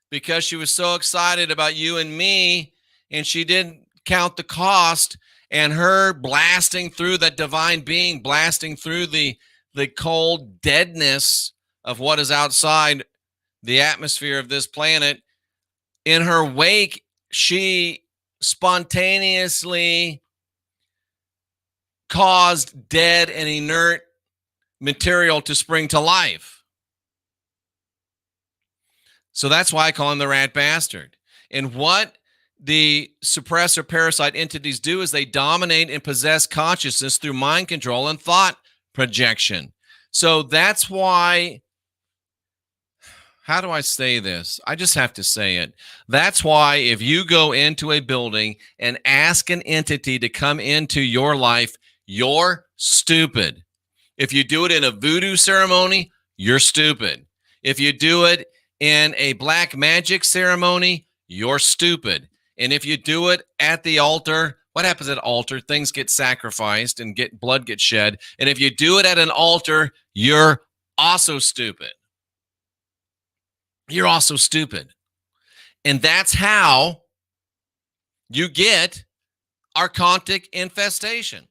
because she was so excited about you and me, and she didn't count the cost. And her blasting through that divine being, blasting through the cold deadness of what is outside the atmosphere of this planet, in her wake, she spontaneously caused dead and inert material to spring to life. So that's why I call him the rat bastard. And what the suppressor parasite entities do is they dominate and possess consciousness through mind control and thought projection. So that's why, how do I say this? I just have to say it. That's why if you go into a building and ask an entity to come into your life, you're stupid. If you do it in a voodoo ceremony, you're stupid. If you do it in a black magic ceremony, you're stupid. And if you do it at the altar, what happens at altar? Things get sacrificed and blood gets shed. And if you do it at an altar, you're also stupid. You're also stupid. And that's how you get archontic infestation.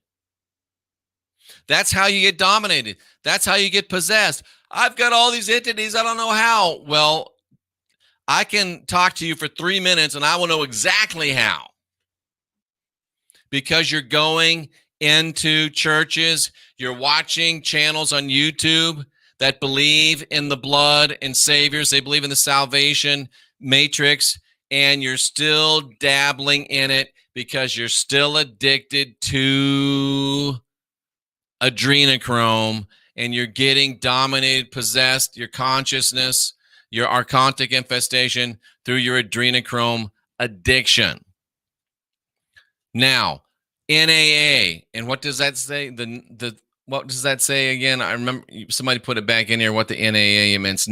That's how you get dominated. That's how you get possessed. I've got all these entities. I don't know how. Well, I can talk to you for 3 minutes and I will know exactly how. Because you're going into churches, you're watching channels on YouTube that believe in the blood and saviors. They believe in the salvation matrix, and you're still dabbling in it because you're still addicted to adrenochrome, and you're getting dominated, possessed, your consciousness, your archontic infestation through your adrenochrome addiction. Now, NAA, and what does that say? What does that say again? I remember somebody put it back in here. What the NAA means?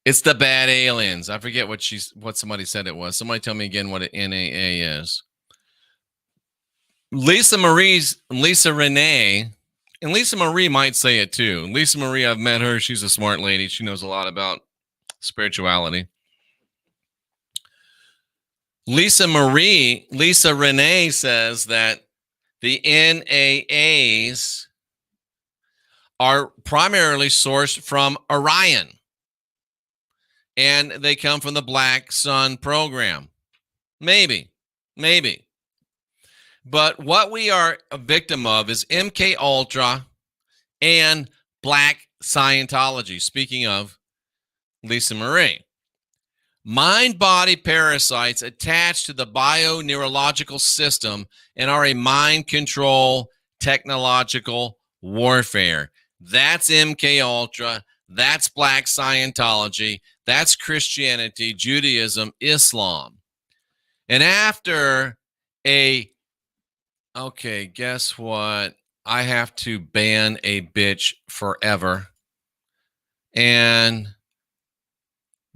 It's the bad aliens. I forget what somebody said it was. Somebody tell me again what an NAA is. Lisa Renee, and Lisa Marie might say it too. Lisa Marie, I've met her. She's a smart lady. She knows a lot about spirituality. Lisa Renee says that the NAAs are primarily sourced from Orion, and they come from the Black Sun program. Maybe. But what we are a victim of is MK Ultra and Black Scientology. Speaking of Lisa Marie. Mind-body parasites attach to the bioneurological system and are a mind control technological warfare. That's MK Ultra. That's Black Scientology. That's Christianity, Judaism, Islam. And after okay, guess what? I have to ban a bitch forever. And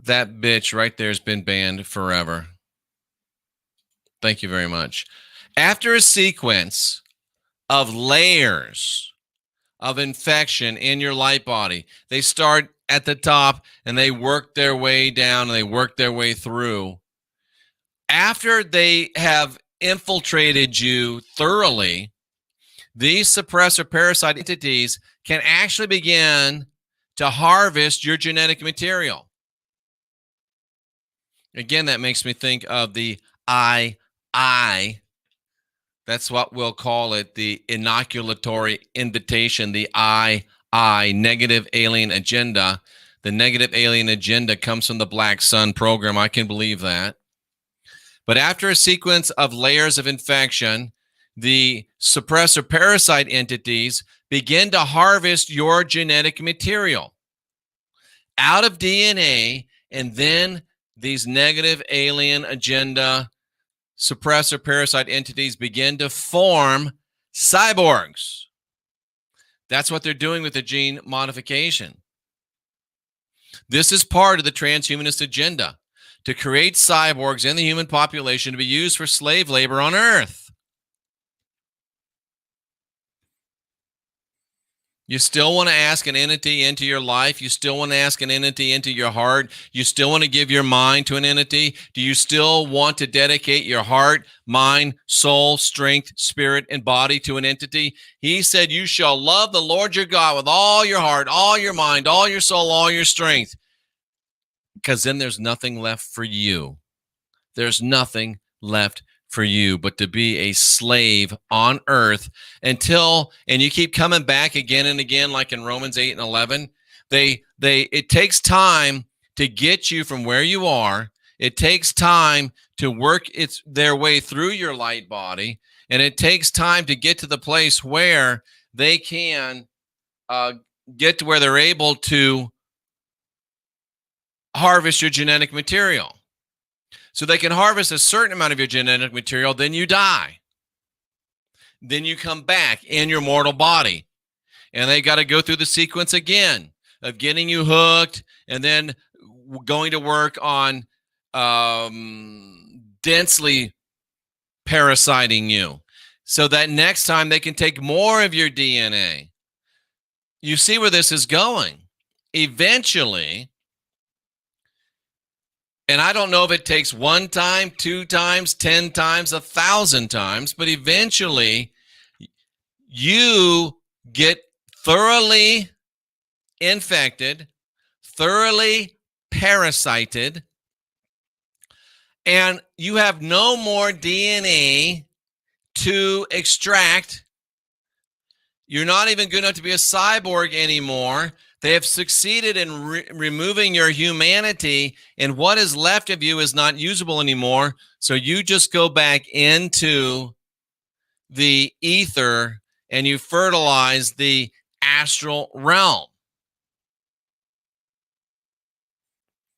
that bitch right there has been banned forever. Thank you very much. After a sequence of layers of infection in your light body, they start at the top and they work their way down and they work their way through. After they have infiltrated you thoroughly, these suppressor parasite entities can actually begin to harvest your genetic material. Again, that makes me think of the I. That's what we'll call it, the inoculatory invitation, the I, negative alien agenda. The negative alien agenda comes from the Black Sun program. I can believe that. But after a sequence of layers of infection, the suppressor parasite entities begin to harvest your genetic material out of DNA, and then these negative alien agenda suppressor parasite entities begin to form cyborgs. That's what they're doing with the gene modification. This is part of the transhumanist agenda, to create cyborgs in the human population to be used for slave labor on Earth. You still want to ask an entity into your life? You still want to ask an entity into your heart? You still want to give your mind to an entity? Do you still want to dedicate your heart, mind, soul, strength, spirit, and body to an entity? He said, you shall love the Lord your God with all your heart, all your mind, all your soul, all your strength. Because then there's nothing left for you. There's nothing left for you but to be a slave on earth until, and you keep coming back again and again, like in Romans 8 and 11. It takes time to get you from where you are. It takes time to work their way through your light body, and it takes time to get to the place where they can get to where they're able to harvest your genetic material. So they can harvest a certain amount of your genetic material, then you die. Then you come back in your mortal body. And they got to go through the sequence again of getting you hooked and then going to work on densely parasiting you so that next time they can take more of your DNA. You see where this is going. Eventually, and I don't know if it takes 1 time, 2 times, 10 times, 1,000 times, but eventually you get thoroughly infected, thoroughly parasited, and you have no more DNA to extract. You're not even good enough to be a cyborg anymore. They have succeeded in removing your humanity, and what is left of you is not usable anymore. So you just go back into the ether and you fertilize the astral realm.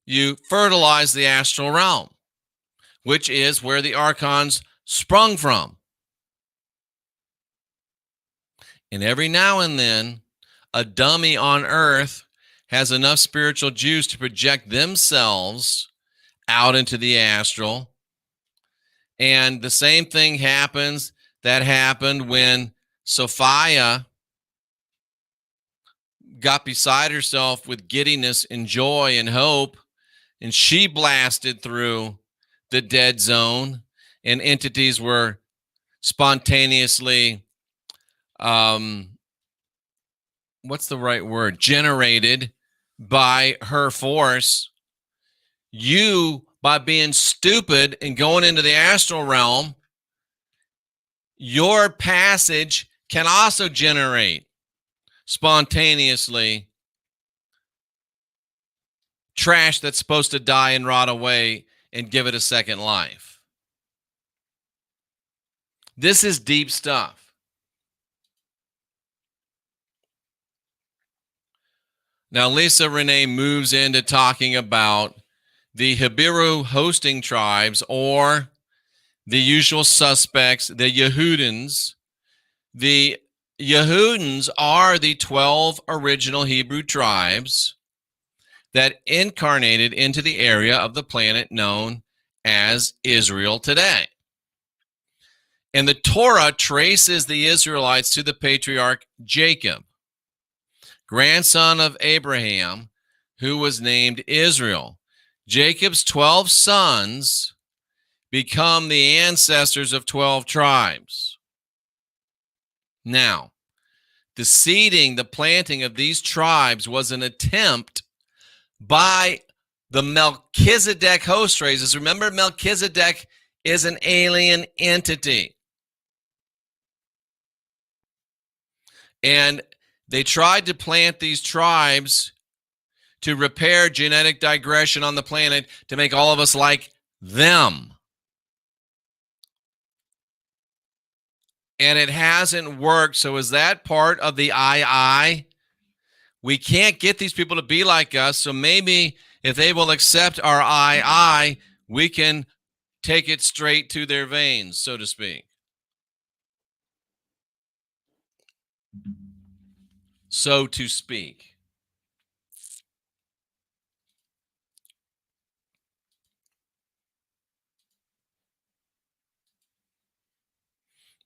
You fertilize the astral realm, which is where the archons sprung from. And every now and then, a dummy on earth has enough spiritual juice to project themselves out into the astral. And the same thing happens that happened when Sophia got beside herself with giddiness and joy and hope, and she blasted through the dead zone, and entities were spontaneously what's the right word? Generated by her force. You, by being stupid and going into the astral realm, your passage can also generate spontaneously trash that's supposed to die and rot away and give it a second life. This is deep stuff. Now, Lisa Renee moves into talking about the Hebrew hosting tribes, or the usual suspects, the Yehudans. The Yehudans are the 12 original Hebrew tribes that incarnated into the area of the planet known as Israel today. And the Torah traces the Israelites to the patriarch Jacob, grandson of Abraham, who was named Israel. Jacob's 12 sons become the ancestors of 12 tribes. Now, the seeding, the planting of these tribes was an attempt by the Melchizedek host races. Remember, Melchizedek is an alien entity. And they tried to plant these tribes to repair genetic digression on the planet to make all of us like them. And it hasn't worked. So is that part of the I? We can't get these people to be like us. So maybe if they will accept our I, we can take it straight to their veins, so to speak. So to speak.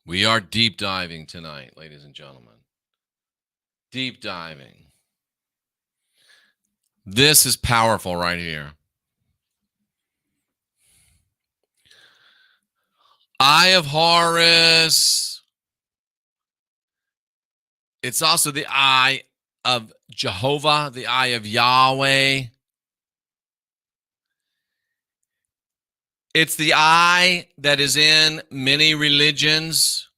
We are deep diving tonight, ladies and gentlemen. Deep diving. This is powerful right here. Eye of Horus. It's also the eye of Jehovah, the eye of Yahweh. It's the eye that is in many religions,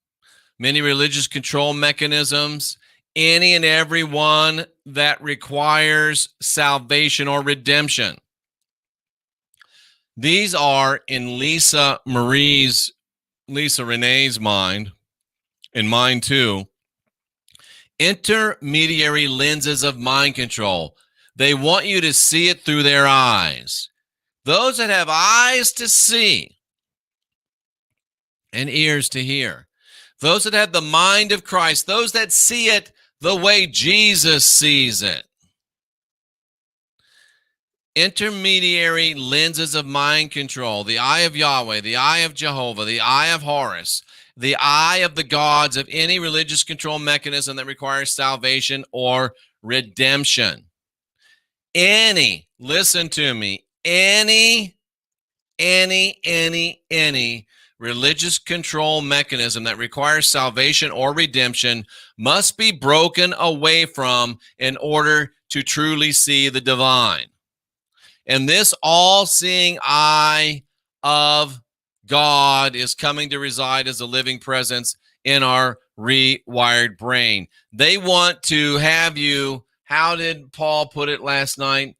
many religious control mechanisms, any and every one that requires salvation or redemption. These are in Lisa Renee's mind, in mine too, intermediary lenses of mind control. They want you to see it through their eyes. Those that have eyes to see and ears to hear, those that have the mind of Christ, those that see it the way Jesus sees it. Intermediary lenses of mind control, the eye of Yahweh, the eye of Jehovah, the eye of Horus, the eye of the gods of any religious control mechanism that requires salvation or redemption. Listen to me, any religious control mechanism that requires salvation or redemption must be broken away from in order to truly see the divine. And this all-seeing eye of God is coming to reside as a living presence in our rewired brain. They want to have you, how did Paul put it last night?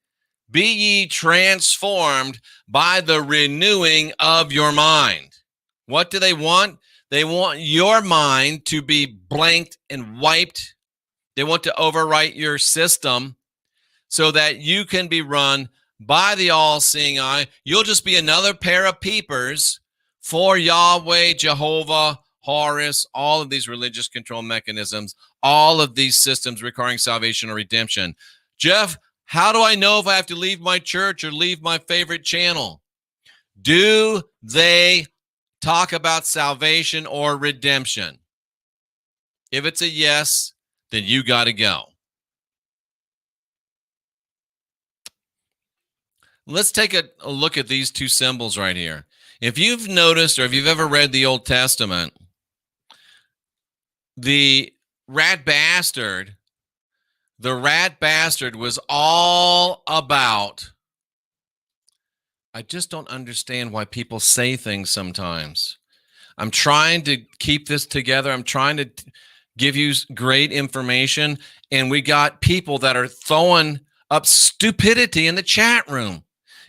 Be ye transformed by the renewing of your mind. What do they want? They want your mind to be blanked and wiped. They want to overwrite your system so that you can be run by the all-seeing eye. You'll just be another pair of peepers for Yahweh, Jehovah, Horus, all of these religious control mechanisms, all of these systems requiring salvation or redemption. Jeff, how do I know if I have to leave my church or leave my favorite channel? Do they talk about salvation or redemption? If it's a yes, then you got to go. Let's take a look at these two symbols right here. If you've noticed, or if you've ever read the Old Testament, the rat bastard was all about, I just don't understand why people say things sometimes. I'm trying to keep this together. I'm trying to give you great information, And we got people that are throwing up stupidity in the chat room.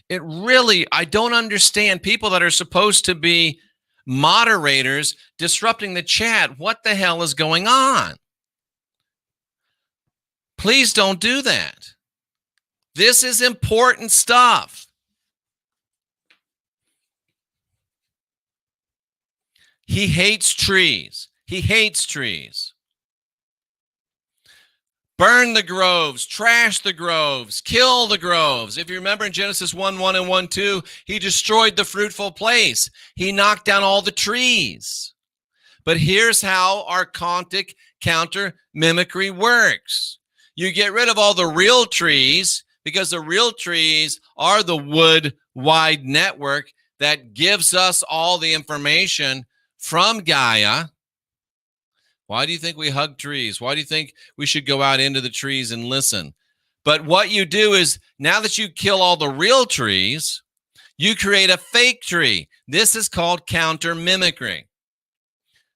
It really, I don't understand people that are supposed to be moderators disrupting the chat. What the hell is going on? Please don't do that. This is important stuff. He hates trees. He hates trees. Burn the groves, trash the groves, kill the groves. If you remember in Genesis 1:1 and 1:2, he destroyed the fruitful place. He knocked down all the trees. But here's how archontic counter mimicry works. You get rid of all the real trees because the real trees are the wood wide network that gives us all the information from Gaia. Why do you think we hug trees? Why do you think we should go out into the trees and listen? But what you do is, now that you kill all the real trees, you create a fake tree. This is called counter mimicry.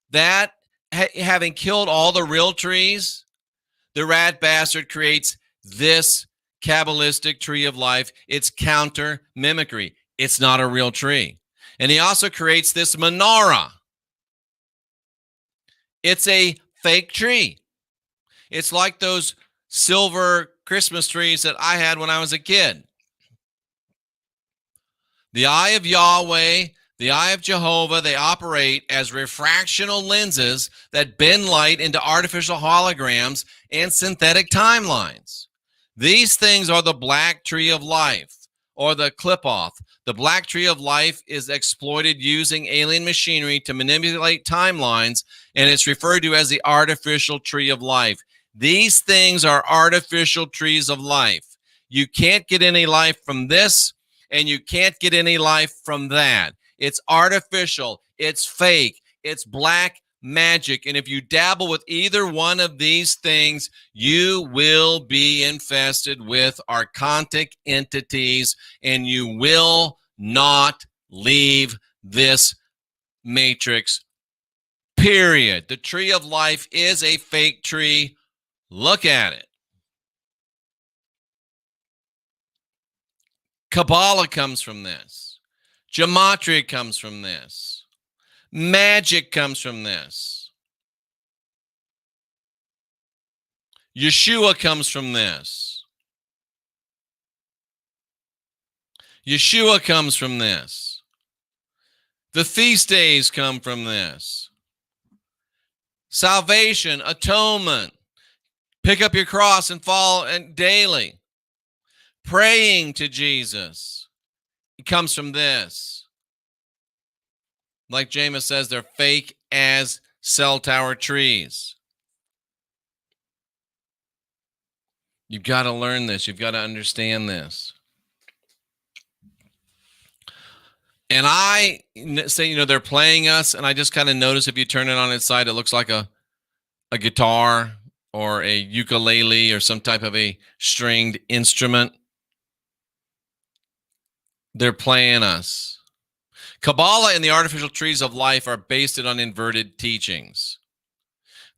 That, having killed all the real trees, the rat bastard creates this Kabbalistic tree of life. It's counter mimicry. It's not a real tree. And he also creates this menorah. It's a fake tree. It's like those silver Christmas trees that I had when I was a kid. The eye of Yahweh, the eye of Jehovah, they operate as refractional lenses that bend light into artificial holograms and synthetic timelines. These things are the black tree of life, or the clip-off. The black tree of life is exploited using alien machinery to manipulate timelines, and it's referred to as the artificial tree of life. These things are artificial trees of life. You can't get any life from this, and you can't get any life from that. It's artificial, it's fake, it's black magic, and if you dabble with either one of these things, you will be infested with archontic entities, and you will not leave this matrix, period. The tree of life is a fake tree. Look at it. Kabbalah comes from this. Gematria comes from this. Magic comes from this. Yeshua comes from this. Yeshua comes from this. The feast days come from this. Salvation, atonement, pick up your cross and follow and daily. Praying to Jesus, it comes from this. Like Jameis says, they're fake as cell tower trees. You've got to learn this. You've got to understand this. And I say, they're playing us, and I just kind of notice if you turn it on its side, it looks like a guitar or a ukulele or some type of a stringed instrument. They're playing us. Kabbalah and the artificial trees of life are based on inverted teachings.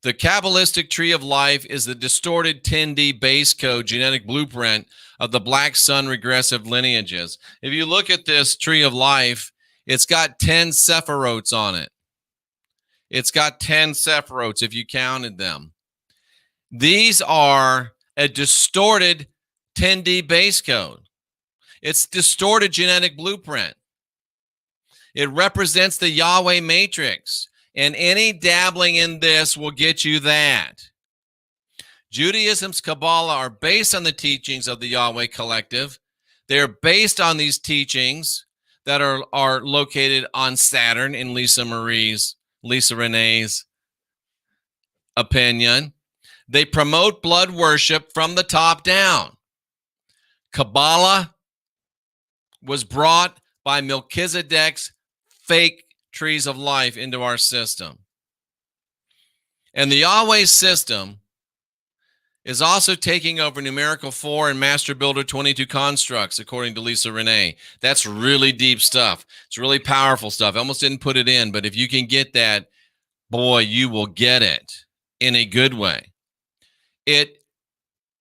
The Kabbalistic tree of life is the distorted 10D base code genetic blueprint of the Black Sun regressive lineages. If you look at this tree of life, it's got 10 sephirotes on it. It's got 10 sephirotes if you counted them. These are a distorted 10D base code. It's distorted genetic blueprint. It represents the Yahweh matrix, and any dabbling in this will get you that. Judaism's Kabbalah are based on the teachings of the Yahweh collective. They're based on these teachings that are located on Saturn in Lisa Renee's opinion. They promote blood worship from the top down. Kabbalah was brought by Melchizedek's fake trees of life into our system. And the Yahweh system is also taking over numerical 4 and master builder 22 constructs, according to Lisa Renee. That's really deep stuff. It's really powerful stuff. I almost didn't put it in, but if you can get that, boy, you will get it in a good way. It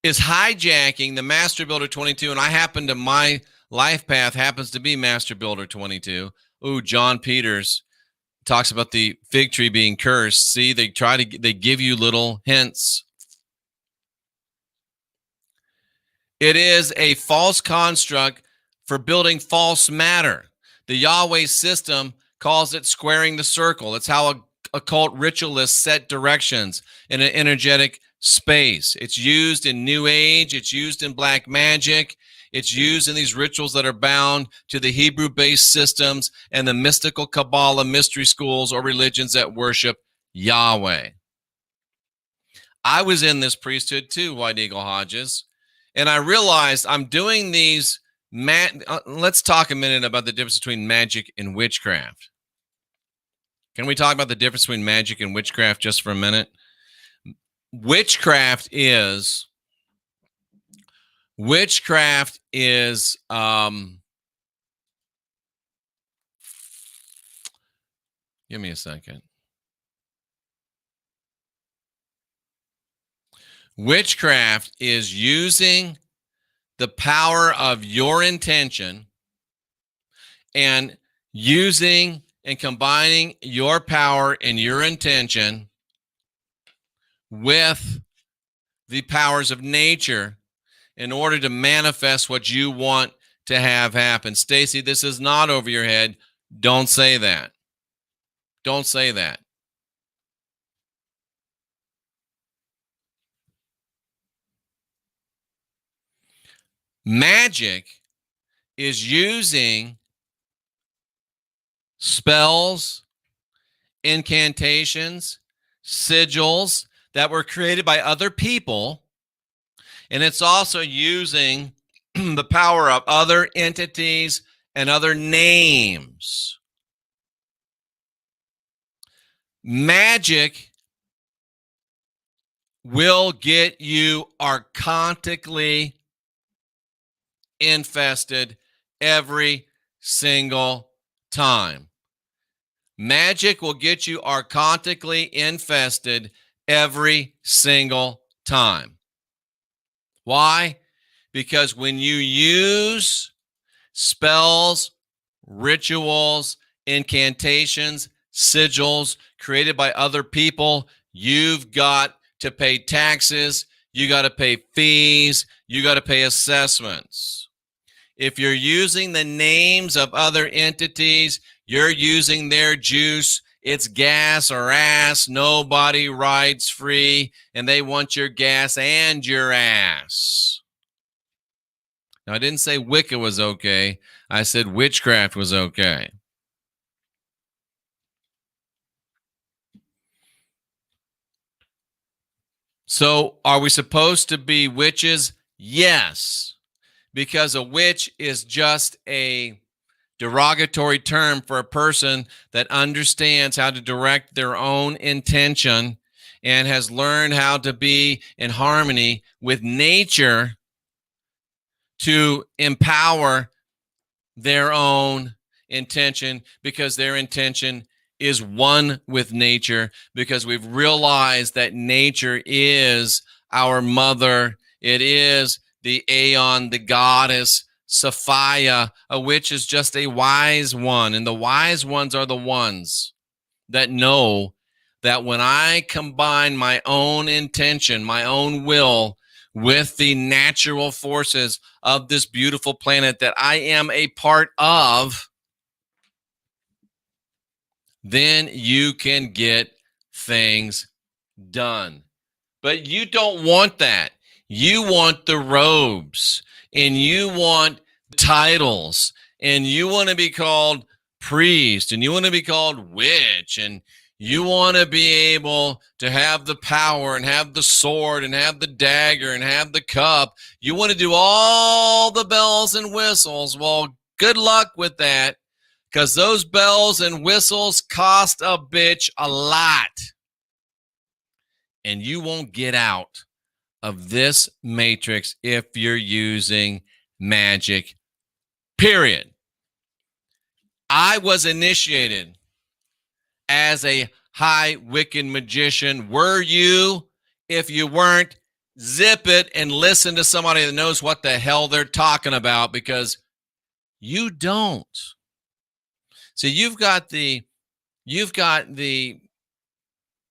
is hijacking the Master Builder 22, and I happen to, my life path happens to be Master Builder 22. Ooh, John Peters talks about the fig tree being cursed. See, they give you little hints. It is a false construct for building false matter. The Yahweh system calls it squaring the circle. It's how occult ritualists set directions in an energetic space. It's used in New Age. It's used in black magic. It's used in these rituals that are bound to the Hebrew-based systems and the mystical Kabbalah mystery schools or religions that worship Yahweh. I was in this priesthood too, White Eagle Hodges, and I realized I'm doing these. Let's talk a minute about the difference between magic and witchcraft. Can we talk about the difference between magic and witchcraft just for a minute? Witchcraft is give me a second. Witchcraft is using the power of your intention and using and combining your power and your intention with the powers of nature in order to manifest what you want to have happen. Stacy, this is not over your head. Don't say that. Don't say that. Magic is using spells, incantations, sigils that were created by other people, and it's also using the power of other entities and other names. Magic will get you archontically infested every single time. Magic will get you archontically infested every single time. Why? Because when you use spells, rituals, incantations, sigils created by other people, you've got to pay taxes, you got to pay fees, you got to pay assessments. If you're using the names of other entities, you're using their juice. It's gas or ass. Nobody rides free, and they want your gas and your ass. Now, I didn't say Wicca was okay. I said witchcraft was okay. So, are we supposed to be witches? Yes, because a witch is just a derogatory term for a person that understands how to direct their own intention and has learned how to be in harmony with nature to empower their own intention, because their intention is one with nature, because we've realized that nature is our mother. It is the Aeon, the goddess, Sophia, a witch is just a wise one. And the wise ones are the ones that know that when I combine my own intention, my own will, with the natural forces of this beautiful planet that I am a part of, then you can get things done. But you don't want that. You want the robes, and you want titles, and you want to be called priest, and you want to be called witch, and you want to be able to have the power and have the sword and have the dagger and have the cup. You want to do all the bells and whistles. Well, good luck with that, because those bells and whistles cost a bitch a lot. And you won't get out of this matrix if you're using magic, period. I was initiated as a high Wiccan magician. Were you? If you weren't, zip it and listen to somebody that knows what the hell they're talking about, because you don't. So you've got the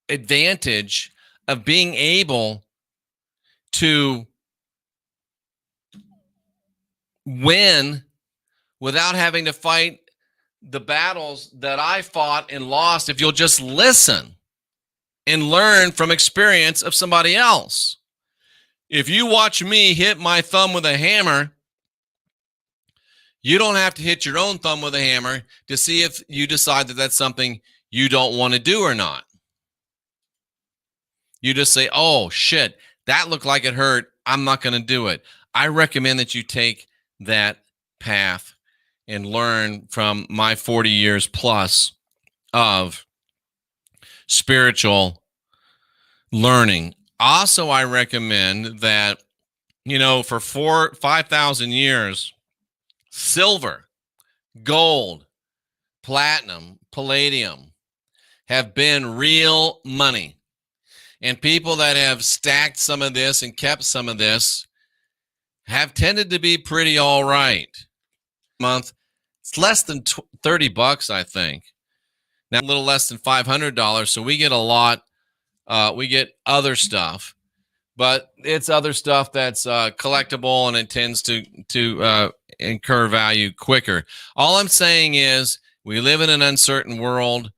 advantage of being able to win without having to fight the battles that I fought and lost if you'll just listen and learn from experience of somebody else. If you watch me hit my thumb with a hammer, you don't have to hit your own thumb with a hammer to see if you decide that that's something you don't want to do or not. You just say, oh, shit, that looked like it hurt. I'm not going to do it. I recommend that you take that path and learn from my 40 years plus of spiritual learning. Also, I recommend that, for 5,000 years, silver, gold, platinum, palladium have been real money. And people that have stacked some of this and kept some of this have tended to be pretty all right. Month, it's less than $30, I think. Now a little less than $500, so we get a lot. We get other stuff, but it's other stuff that's collectible, and it tends to incur value quicker. All I'm saying is we live in an uncertain world.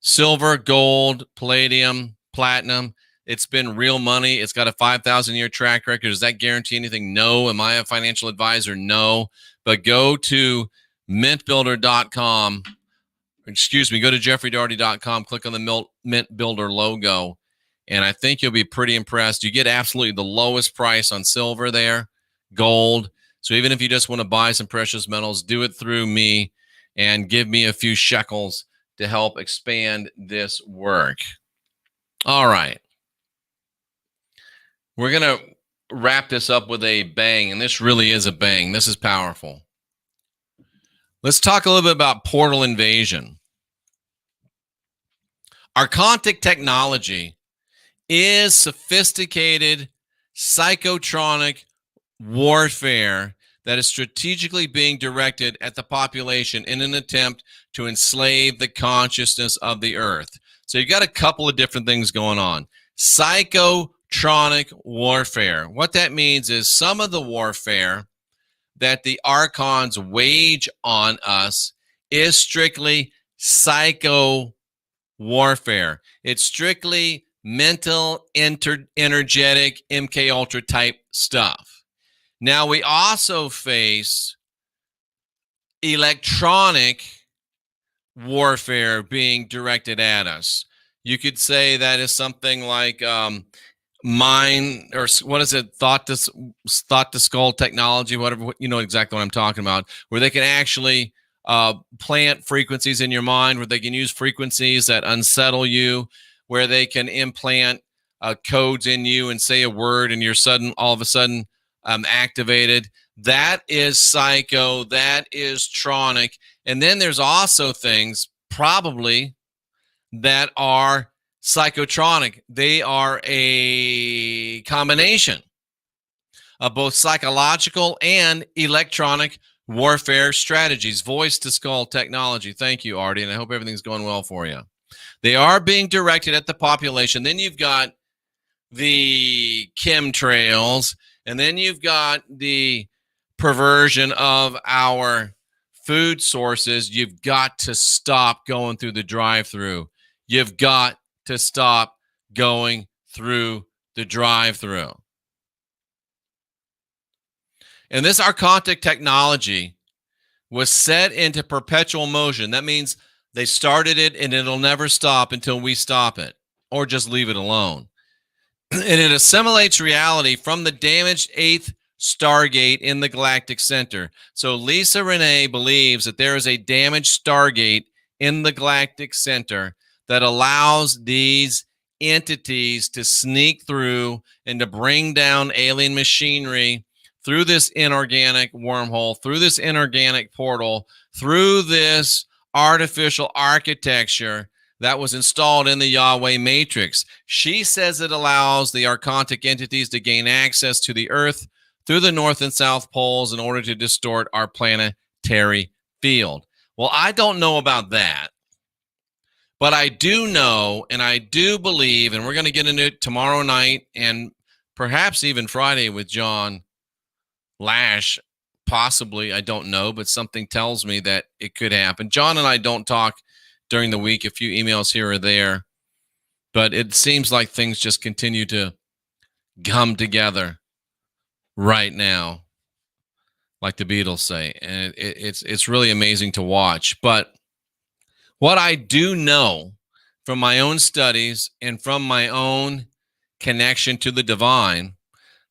Silver, gold, palladium, platinum, it's been real money. It's got a 5,000-year track record. Does that guarantee anything? No. Am I a financial advisor? No. But go to mintbuilder.com. Go to jeffreydaugherty.com. Click on the Mint Builder logo, and I think you'll be pretty impressed. You get absolutely the lowest price on silver there, gold. So even if you just want to buy some precious metals, do it through me and give me a few shekels to help expand this work. All right. We're going to wrap this up with a bang, and this really is a bang. This is powerful. Let's talk a little bit about portal invasion. Our quantic technology is sophisticated psychotronic warfare that is strategically being directed at the population in an attempt to enslave the consciousness of the earth. So you've got a couple of different things going on. Psychotronic warfare. What that means is some of the warfare that the archons wage on us is strictly psycho warfare. It's strictly mental, energetic, MK Ultra type stuff. Now we also face electronic warfare being directed at us. You could say that is something like mind, or what is it? Thought to skull technology, whatever, you know exactly what I'm talking about, where they can actually plant frequencies in your mind, where they can use frequencies that unsettle you, where they can implant codes in you and say a word and you're all of a sudden activated. That is psycho. That is tronic. And then there's also things probably that are psychotronic. They are a combination of both psychological and electronic warfare strategies. Voice to skull technology. Thank you, Artie, and I hope everything's going well for you. They are being directed at the population. Then you've got the chemtrails, and then you've got the perversion of our food sources. You've got to stop going through the drive-through. You've got to stop going through the drive-through. And this archontic technology was set into perpetual motion. That means they started it and it'll never stop until we stop it or just leave it alone. And it assimilates reality from the damaged 8th Stargate in the galactic center. So Lisa Renee believes that there is a damaged Stargate in the galactic center that allows these entities to sneak through and to bring down alien machinery through this inorganic wormhole, through this inorganic portal, through this artificial architecture that was installed in the Yahweh matrix. She says it allows the archontic entities to gain access to the Earth through the north and south poles in order to distort our planetary field. Well, I don't know about that, but I do know and I do believe, and we're going to get into it tomorrow night and perhaps even Friday with John Lash, possibly, I don't know, but something tells me that it could happen. John and I don't talk during the week, a few emails here or there, but it seems like things just continue to come together right now, like the Beatles say, and it's really amazing to watch. But what I do know from my own studies and from my own connection to the divine,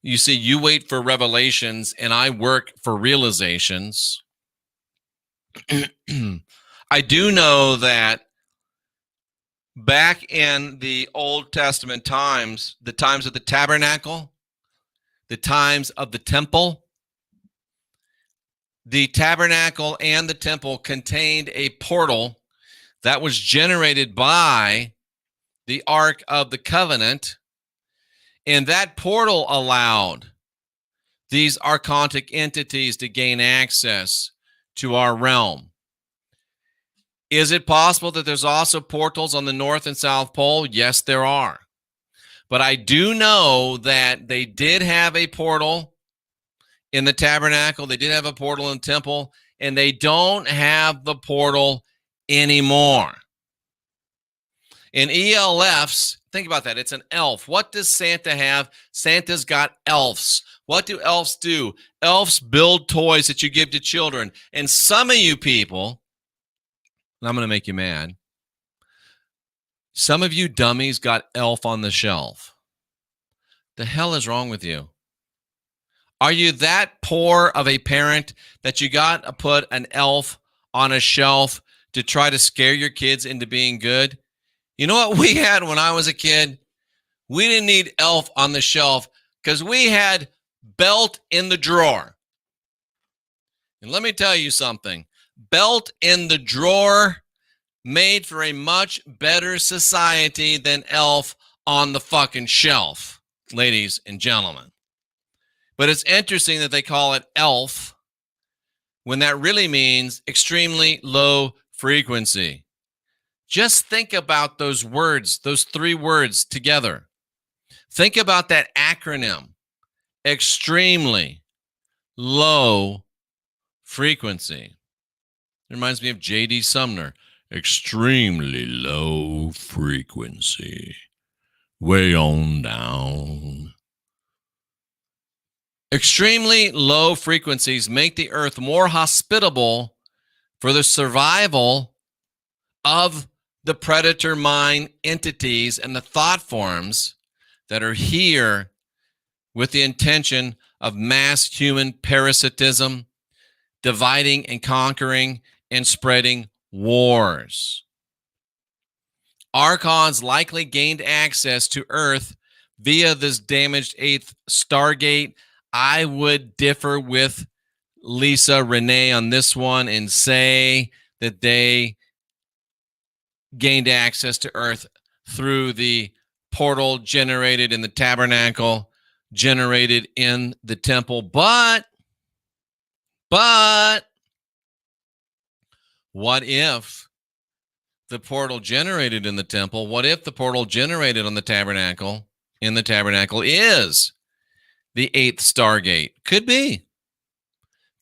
you see, you wait for revelations and I work for realizations. I do know that back in the Old Testament times, the times of the tabernacle, the times of the temple and the temple contained a portal that was generated by the Ark of the Covenant. And that portal allowed these archontic entities to gain access to our realm. Is it possible that there's also portals on the North and South Pole? Yes, there are. But I do know that they did have a portal in the tabernacle. They did have a portal in the temple, and they don't have the portal anymore. In ELFs, think about that. It's an elf. What does Santa have? Santa's got elves. What do elves do? Elves build toys that you give to children. And some of you people, and I'm going to make you mad, some of you dummies got elf on the shelf. The hell is wrong with you? Are you that poor of a parent that you got to put an elf on a shelf to try to scare your kids into being good? You know what we had when I was a kid? We didn't need elf on the shelf because we had belt in the drawer. And let me tell you something. Belt in the drawer made for a much better society than elf on the fucking shelf, ladies and gentlemen. But it's interesting that they call it elf when that really means extremely low frequency. Just think about those words, those three words together. Think about that acronym, extremely low frequency. It reminds me of J.D. Sumner, extremely low frequency, way on down. Extremely low frequencies make the earth more hospitable for the survival of the predator mind entities and the thought forms that are here with the intention of mass human parasitism, dividing and conquering and spreading wars. Archons likely gained access to Earth via this damaged 8th Stargate. I would differ with Lisa Renee on this one and say that they gained access to Earth through the portal generated in the tabernacle, generated in the temple. But what if the portal generated in the temple, what if the portal generated on the tabernacle, in the tabernacle is the 8th Stargate? Could be.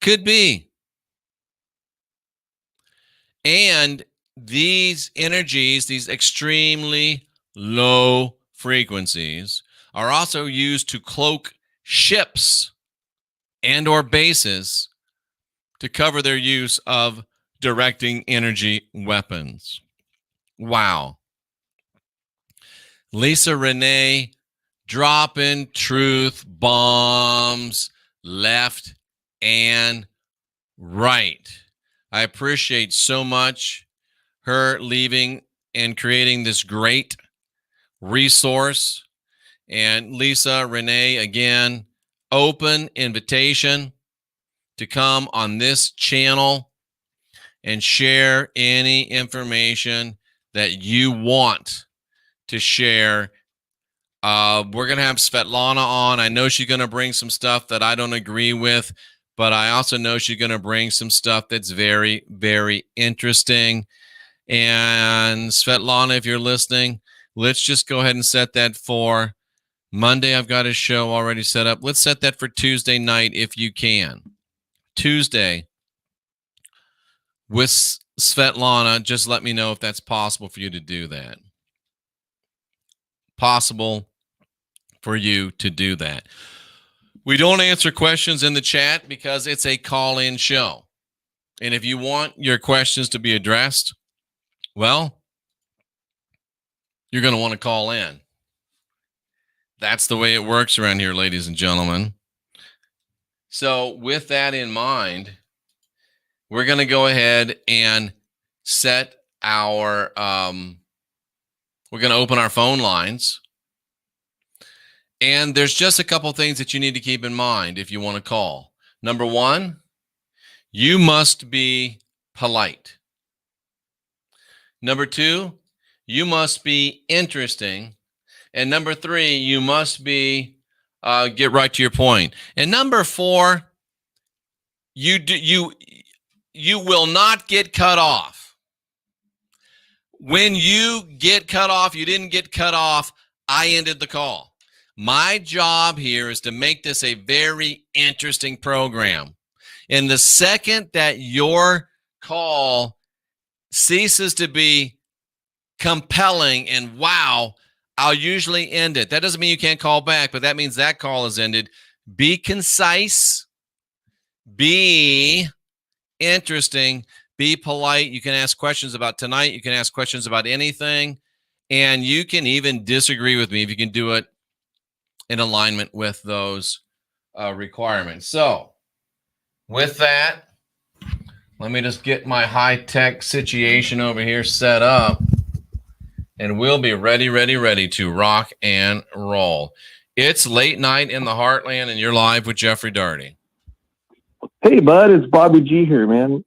Could be. And these energies, these extremely low frequencies, are also used to cloak ships and or bases to cover their use of directing energy weapons. Wow. Lisa Renee dropping truth bombs left and right. I appreciate so much her leaving and creating this great resource. And Lisa Renee, again, open invitation to come on this channel and share any information that you want to share. We're going to have Svetlana on. I know she's going to bring some stuff that I don't agree with, but I also know she's going to bring some stuff that's very, very interesting. And Svetlana, if you're listening, let's just go ahead and set that for Monday. I've got a show already set up. Let's set that for Tuesday night if you can. Tuesday with Svetlana. Just let me know if that's possible for you to do that. Possible for you to do that. We don't answer questions in the chat because it's a call-in show. And if you want your questions to be addressed, well, you're going to want to call in. That's the way it works around here, ladies and gentlemen. So with that in mind, we're going to go ahead and set our, we're going to open our phone lines. And there's just a couple things that you need to keep in mind if you want to call. Number one, you must be polite. Number two, you must be interesting. And number three, you must be get right to your point. And number four, you will not get cut off. When you get cut off, you didn't get cut off, I ended the call. My job here is to make this a very interesting program. And the second that your call ceases to be compelling and wow, I'll usually end it. That doesn't mean you can't call back, but that means that call is ended. Be concise, be interesting, be polite. You can ask questions about tonight. You can ask questions about anything, and you can even disagree with me if you can do it in alignment with those requirements. So with that, let me just get my high-tech situation over here set up, and we'll be ready to rock and roll. It's late night in the heartland, and you're live with Jeffrey Daugherty. Hey, bud, it's Bobby G here, man.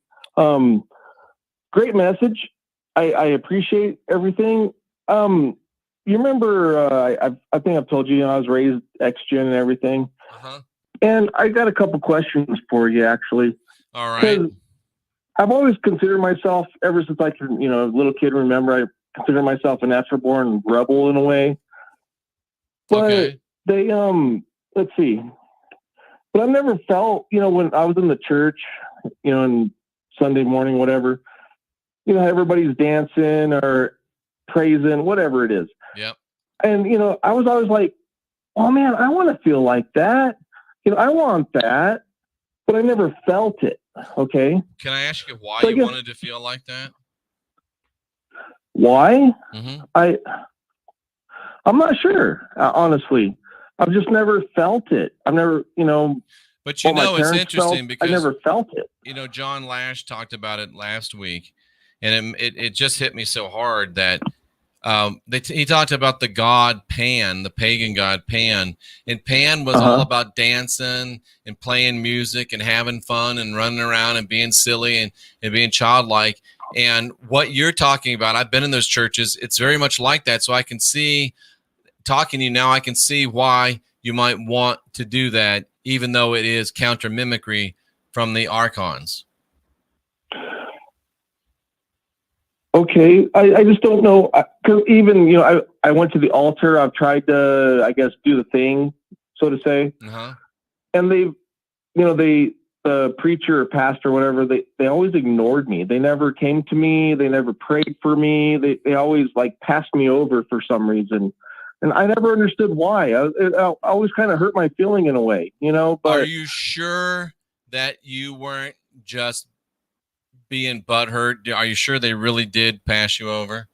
Great message. I appreciate everything. You remember, I think I've told you, I was raised X-Gen and everything. Uh-huh. And I got a couple questions for you, actually. All right. I've always considered myself, ever since I can, a little kid, remember, I consider myself a natural born rebel in a way. But Okay. they, let's see. But I've never felt, when I was in the church, and Sunday morning, whatever, everybody's dancing or praising, whatever it is. Yep. And, I was always like, oh man, I want to feel like that. I want that, but I never felt it. Okay. Can I ask you why So you wanted to feel like that? Why? Mm-hmm. I'm not sure, honestly. I've just never felt it. I've never, But it's interesting because I never felt it. John Lash talked about it last week, and it just hit me so hard that he talked about the god Pan, the pagan god Pan, and Pan was all about dancing and playing music and having fun and running around and being silly and being childlike. And what you're talking about, I've been in those churches. It's very much like that. So I can see, talking to you now, I can see why you might want to do that, even though it is counter mimicry from the archons. Okay. I just don't know. Cause even, I went to the altar. I've tried to, I guess, do the thing, so to say. Uh-huh. And the preacher or pastor, whatever, they always ignored me. They never came to me. They never prayed for me. They always passed me over for some reason. And I never understood why. It always kind of hurt my feeling in a way, But are you sure that you weren't just being butthurt? Are you sure they really did pass you over?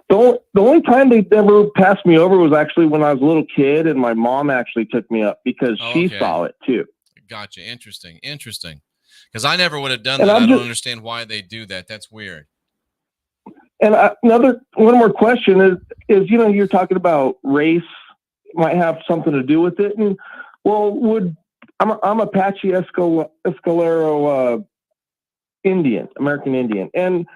The only time they ever passed me over was actually when I was a little kid, and my mom actually took me up because she saw it too. Gotcha. Interesting. Because I never would have done that. I don't understand why they do that. That's weird. And one more question is you're talking about race might have something to do with it. And well, I'm Apache Escalero Indian, American Indian. And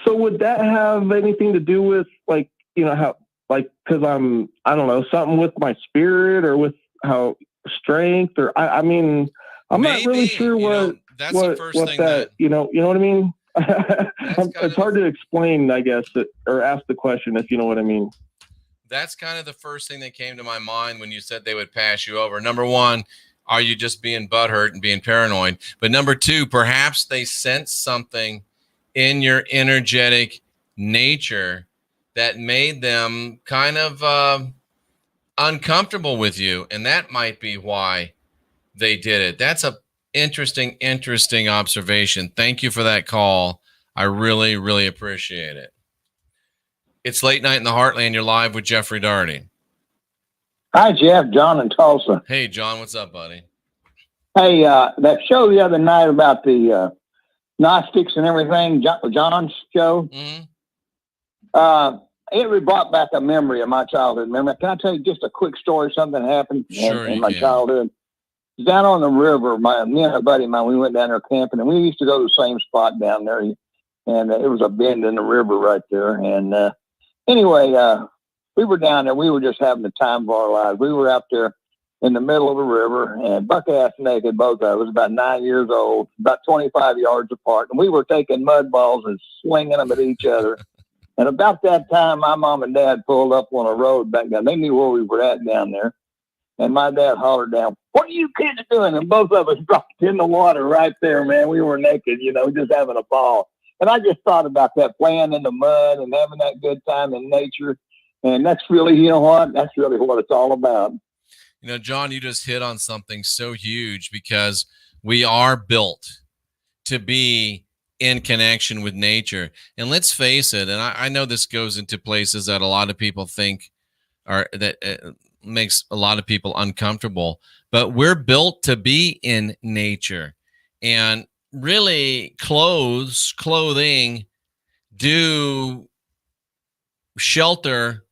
So would that have anything to do with like, how, like, cause I don't know, something with my spirit or with how strength or, I mean, I'm Maybe, not really sure that's the first thing that, you know what I mean? It's hard to explain, I guess, or ask the question, if you know what I mean. That's kind of the first thing that came to my mind when you said they would pass you over. Number one, are you just being butthurt and being paranoid? But number two, perhaps they sense something in your energetic nature that made them kind of uncomfortable with you. And that might be why they did it. That's a interesting observation. Thank you for that call. I really, really appreciate it. It's Late Night in the Heartland. You're live with Jeffrey Daugherty. Hi, Jeff. John in Tulsa. Hey, John. What's up, buddy? Hey, that show the other night about the Gnostics and everything, John's show, it brought back a memory of my childhood. Memory. Can I tell you just a quick story? Something happened in my childhood. Down on the river, me and a buddy of mine, we went down there camping, and we used to go to the same spot down there. And it was a bend in the river right there. And anyway, we were down there. We were just having the time of our lives. We were out there in the middle of the river, and buck-ass naked, both of us, about 9 years old, about 25 yards apart. And we were taking mud balls and slinging them at each other. And about that time, my mom and dad pulled up on a road back down. They knew where we were at down there. And my dad hollered down, "What are you kids doing?" And both of us dropped in the water right there, man. We were naked, just having a ball. And I just thought about that, playing in the mud and having that good time in nature. And that's really, that's really what it's all about. John, you just hit on something so huge, because we are built to be in connection with nature. And let's face it, and I know this goes into places that a lot of people think makes a lot of people uncomfortable, but we're built to be in nature. And really, clothing do shelter,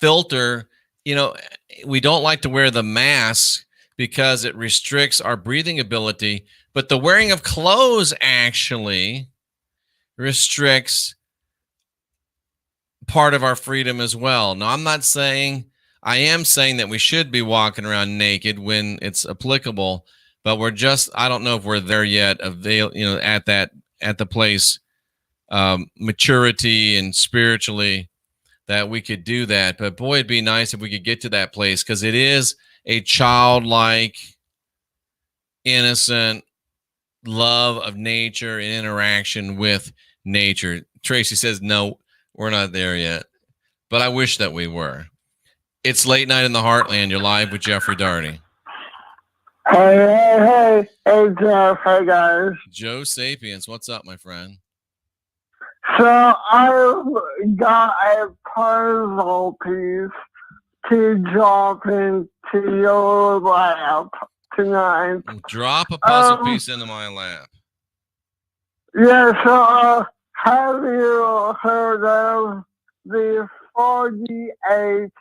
filter. We don't like to wear the mask because it restricts our breathing ability, but the wearing of clothes actually restricts part of our freedom as well. Now, I am saying that we should be walking around naked when it's applicable, but I don't know if we're there yet, at the place, maturity and spiritually, that we could do that. But boy, it'd be nice if we could get to that place, because it is a childlike, innocent love of nature and interaction with nature. Tracy says, no, we're not there yet, but I wish that we were. It's Late Night in the Heartland. You're live with Jeffrey Daugherty. Hey, Jeff. Hey, guys. Joe Sapiens, what's up, my friend? So I've got a puzzle piece to drop into your lap tonight. Drop a puzzle piece into my lap. Yeah, so have you heard of the 48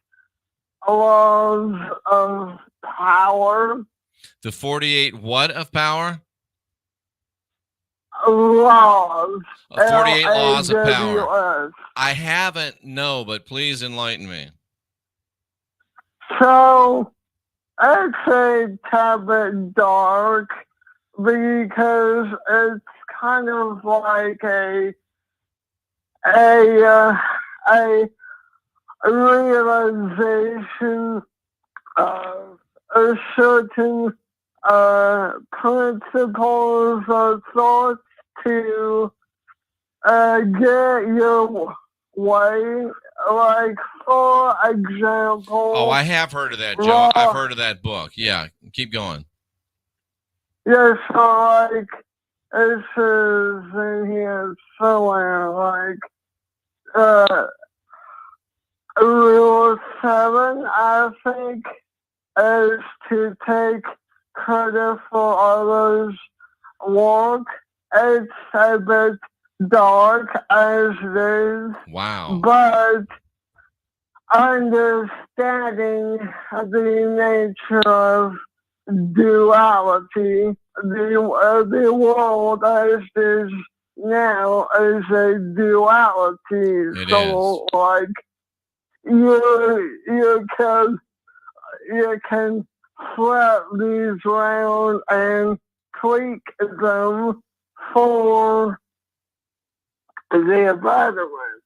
laws of power? The 48 what of power? Laws. 48 laws of power. LAWS. I haven't, no, but please enlighten me. So it's a tad bit dark because it's kind of like a realization of a certain principles or thoughts to get your way. Like, for example... Oh, I have heard of that, Joe. I've heard of that book. Yeah, keep going. Yeah, so, like, it says in here somewhere, like, Rule 7, I think, is to take credit for others' work. It's a bit dark as it is. Wow. But understanding the nature of duality, the world as this now is a duality. It so, is. like, you can flip these around and tweak them for the betterment.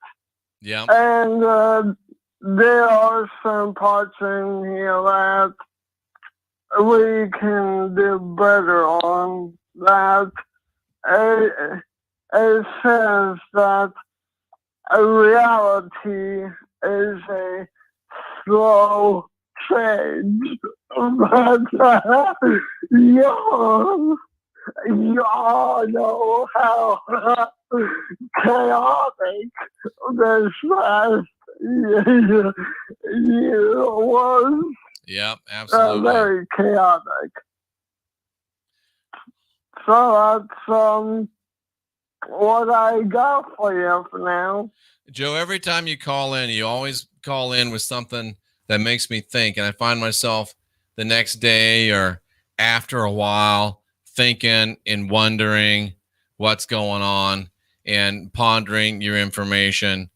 Yeah. And there are some parts in here that we can do better on. That it says that a reality is a slow change. But y'all know how chaotic this last year was. Yep, absolutely. Very chaotic. So that's what I got for you for now. Joe, every time you call in, you always call in with something that makes me think. And I find myself the next day or after a while thinking and wondering what's going on and pondering your information.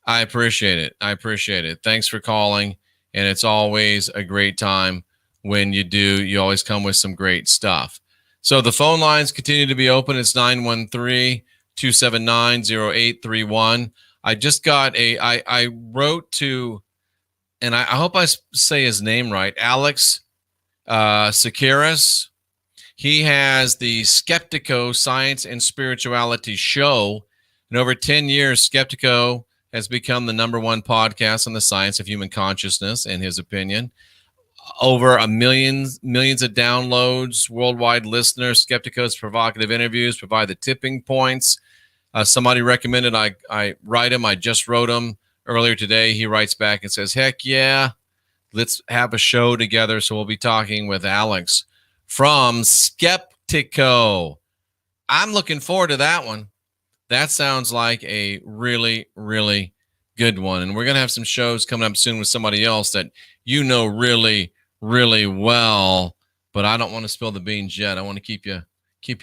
I appreciate it. I appreciate it. Thanks for calling. And it's always a great time when you do. You always come with some great stuff. So the phone lines continue to be open. It's 913-279-0831. I just got I wrote to, and I hope I say his name right, Alex Sekiris. He has the Skeptico Science and Spirituality Show. In over 10 years, Skeptico has become the #1 podcast on the science of human consciousness, in his opinion. Over millions of downloads, worldwide listeners. Skeptico's provocative interviews provide the tipping points. Somebody recommended I write him. I just wrote him earlier today. He writes back and says, heck yeah, let's have a show together. So we'll be talking with Alex from Skeptico. I'm looking forward to that one. That sounds like a really, really good one. And we're going to have some shows coming up soon with somebody else that you know really, really well. But I don't want to spill the beans yet. I want to keep you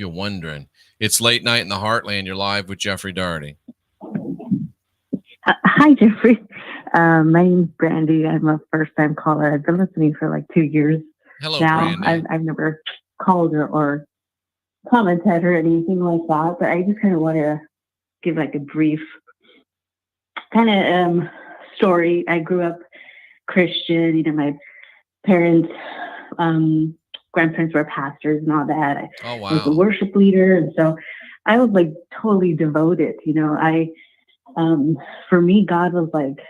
wondering. It's Late Night in the Heartland. You're live with Jeffrey Daugherty. Hi, Jeffrey. My name's Brandy. I'm a first-time caller. I've been listening for like 2 years. Hello, now. Brandy. I've never called or commented or anything like that, but I just kind of want to give like a brief kind of story. I grew up Christian. You know, my parents, grandparents were pastors and all that. I was a worship leader, and so I was like totally devoted. You know, for me, God was like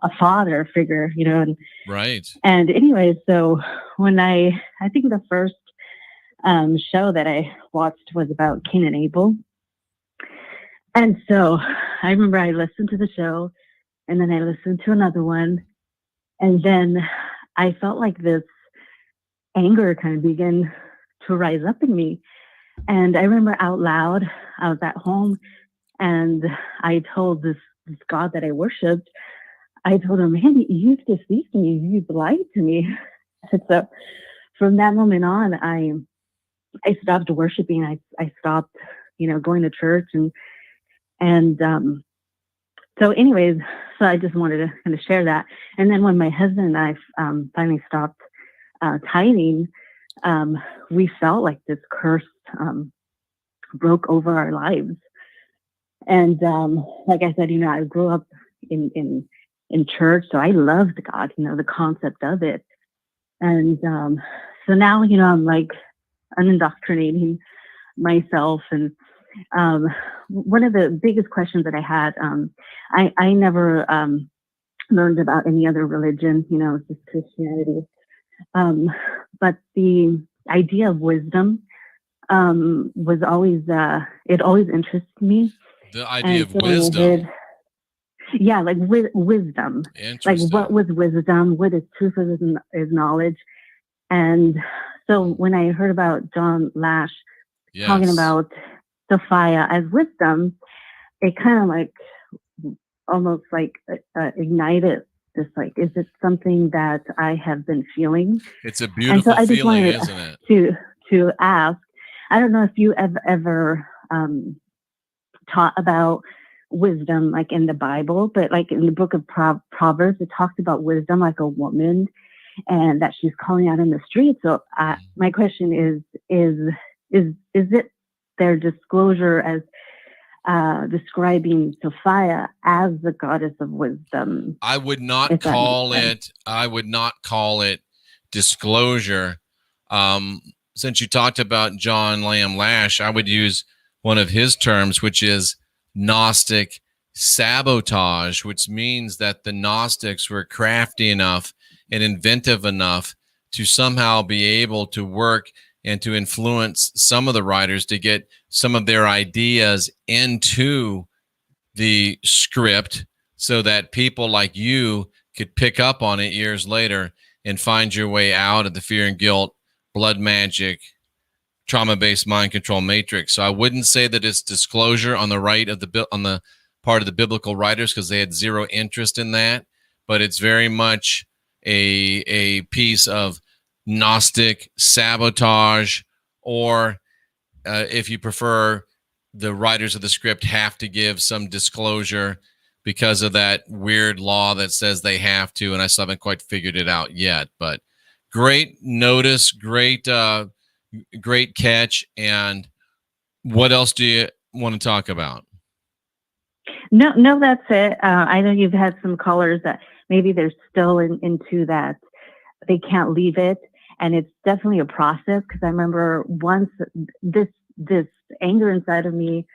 a father figure. You know, and right. And anyway, so when I think the first show that I watched was about Cain and Abel. And so I remember I listened to the show, and then I listened to another one, and then I felt like this anger kind of began to rise up in me. And I remember out loud, I was at home, and I told this God that I worshiped, I told him, man, you've deceived me, you've lied to me. And so from that moment on, I stopped worshiping. I stopped, you know, going to church, and so anyways, so I just wanted to kind of share that. And then when my husband and I finally stopped tithing, we felt like this curse broke over our lives. And like I said, you know, I grew up in church, so I loved God, you know, the concept of it. And so now, you know, I'm like unindoctrinating myself. And one of the biggest questions that I had, I never learned about any other religion, you know, just Christianity. But the idea of wisdom was always, it always interested me. The idea of wisdom. Yeah, like wisdom. Like what was wisdom? What is truth is knowledge? And so when I heard about John Lash talking about Sophia as wisdom, it kind of like almost like ignited this, like, is it something that I have been feeling? It's a beautiful feeling, isn't it? To ask, I don't know if you have ever taught about wisdom like in the Bible, but like in the book of Proverbs, it talks about wisdom like a woman, and that she's calling out in the street. So my question is it their disclosure as describing Sophia as the goddess of wisdom? I would not call it disclosure. Since you talked about John Lamb Lash, I would use one of his terms, which is Gnostic sabotage, which means that the Gnostics were crafty enough and inventive enough to somehow be able to work and to influence some of the writers to get some of their ideas into the script so that people like you could pick up on it years later and find your way out of the fear and guilt, blood magic, trauma-based mind control matrix. So I wouldn't say that it's disclosure on the part of the biblical writers, because they had zero interest in that, but it's very much a piece of Gnostic sabotage, or if you prefer, the writers of the script have to give some disclosure because of that weird law that says they have to, and I still haven't quite figured it out yet. But great notice, great catch. And what else do you want to talk about? No, that's it. I know you've had some callers that maybe they're still into that. They can't leave it. And it's definitely a process, because I remember once this anger inside of me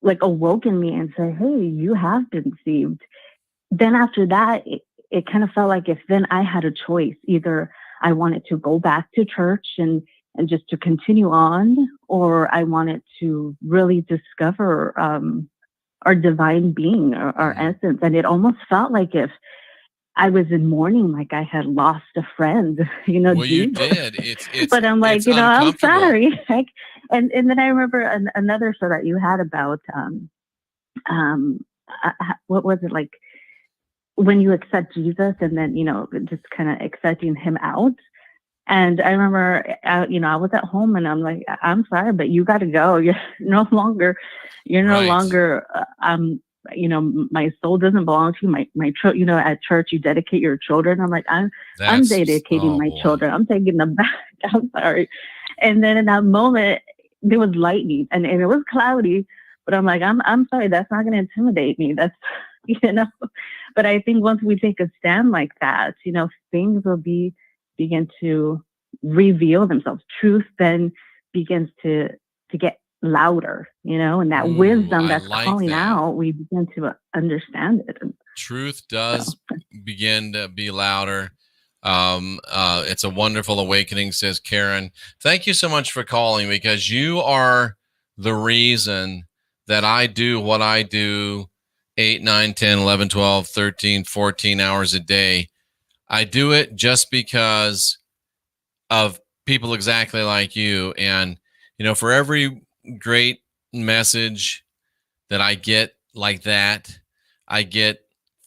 like awoke in me and said, hey, you have been deceived. Then after that, it kind of felt like if then I had a choice, either I wanted to go back to church and just to continue on, or I wanted to really discover our divine being, our essence. And it almost felt like if I was in mourning, like I had lost a friend, Well, you did. It's but I'm like, I'm sorry. Like, and then I remember another show that you had about, what was it, like when you accept Jesus and then, just kind of accepting him out. And I remember, I was at home and I'm like, I'm sorry, but you got to go. You're no longer, my soul doesn't belong to you. My at church, you dedicate your children. I'm like, I'm dedicating my children. I'm taking them back. I'm sorry. And then in that moment, there was lightning and it was cloudy, but I'm like, I'm sorry. That's not going to intimidate me. That's, but I think once we take a stand like that, things will begin to reveal themselves. Truth then begins to get louder, and that wisdom that's calling out, we begin to understand it. Truth does begin to be louder. It's a wonderful awakening, says Karen. Thank you so much for calling, because you are the reason that I do what I do 8, 9, 10, 11, 12, 13, 14 hours a day. I do it just because of people exactly like you. And, for every great message that I get like that, I get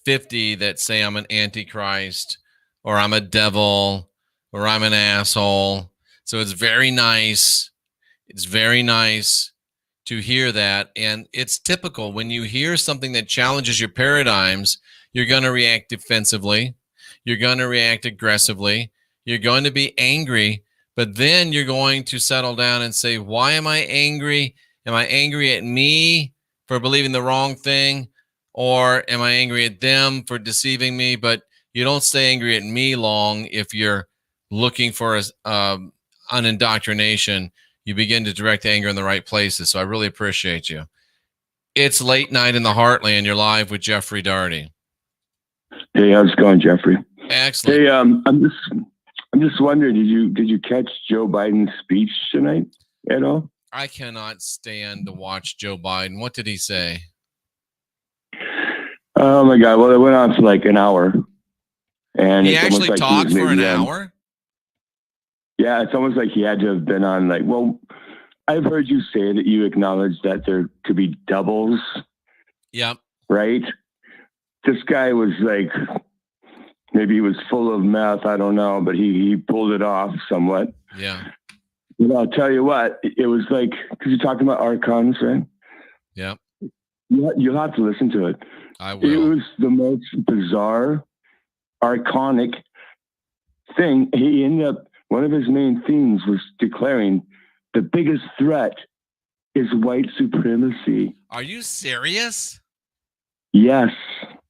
50 that say I'm an antichrist, or I'm a devil, or I'm an asshole. So it's very nice. It's very nice to hear that. And it's typical. When you hear something that challenges your paradigms, you're going to react defensively. You're going to react aggressively. You're going to be angry, but then you're going to settle down and say, why am I angry? Am I angry at me for believing the wrong thing? Or am I angry at them for deceiving me? But you don't stay angry at me long if you're looking for an indoctrination. You begin to direct anger in the right places. So I really appreciate you. It's Late Night in the Heartland. You're live with Jeffrey Daugherty. Hey, how's it going, Jeffrey? Excellent. Hey, I'm just wondering, did you catch Joe Biden's speech tonight at all? I cannot stand to watch Joe Biden. What did he say? Oh my God! Well, it went on for like an hour, and he actually talked for an hour. Yeah, it's almost like he had to have been on. Like, well, I've heard you say that you acknowledge that there could be doubles. Yep. Right. This guy was like, maybe he was full of meth. I don't know, but he pulled it off somewhat. Yeah. I'll tell you what, it was like, because you're talking about archons, right? Yeah. You'll have to listen to it. I will. It was the most bizarre, iconic thing. He ended up, one of his main themes was declaring the biggest threat is white supremacy. Are you serious? Yes.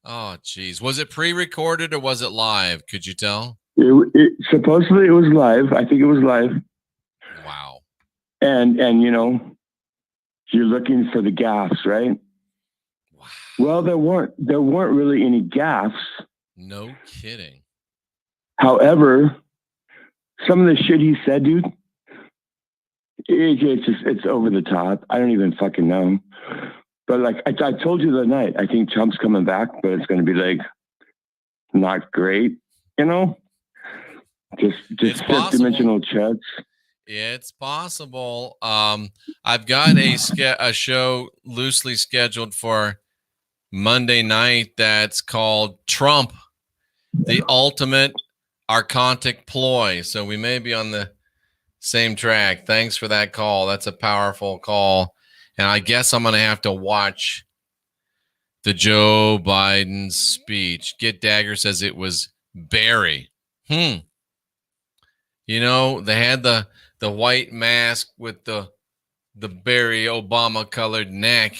Oh, geez. Was it pre-recorded or was it live? Could you tell? Supposedly it was live. I think it was live. Wow. And you know, you're looking for the gaffes, right? Wow. Well, there weren't really any gaffes. No kidding. However, some of the shit he said, dude, it's over the top. I don't even fucking know. But like I told you the other night, I think Trump's coming back, but it's going to be like not great, you know? Just fifth dimensional chess. It's possible. I've got a show loosely scheduled for Monday night that's called Trump, the Ultimate Archontic Ploy. So we may be on the same track. Thanks for that call. That's a powerful call. And I guess I'm going to have to watch the Joe Biden speech. Get Dagger says it was Barry. You know, they had the white mask with the Barry Obama colored neck.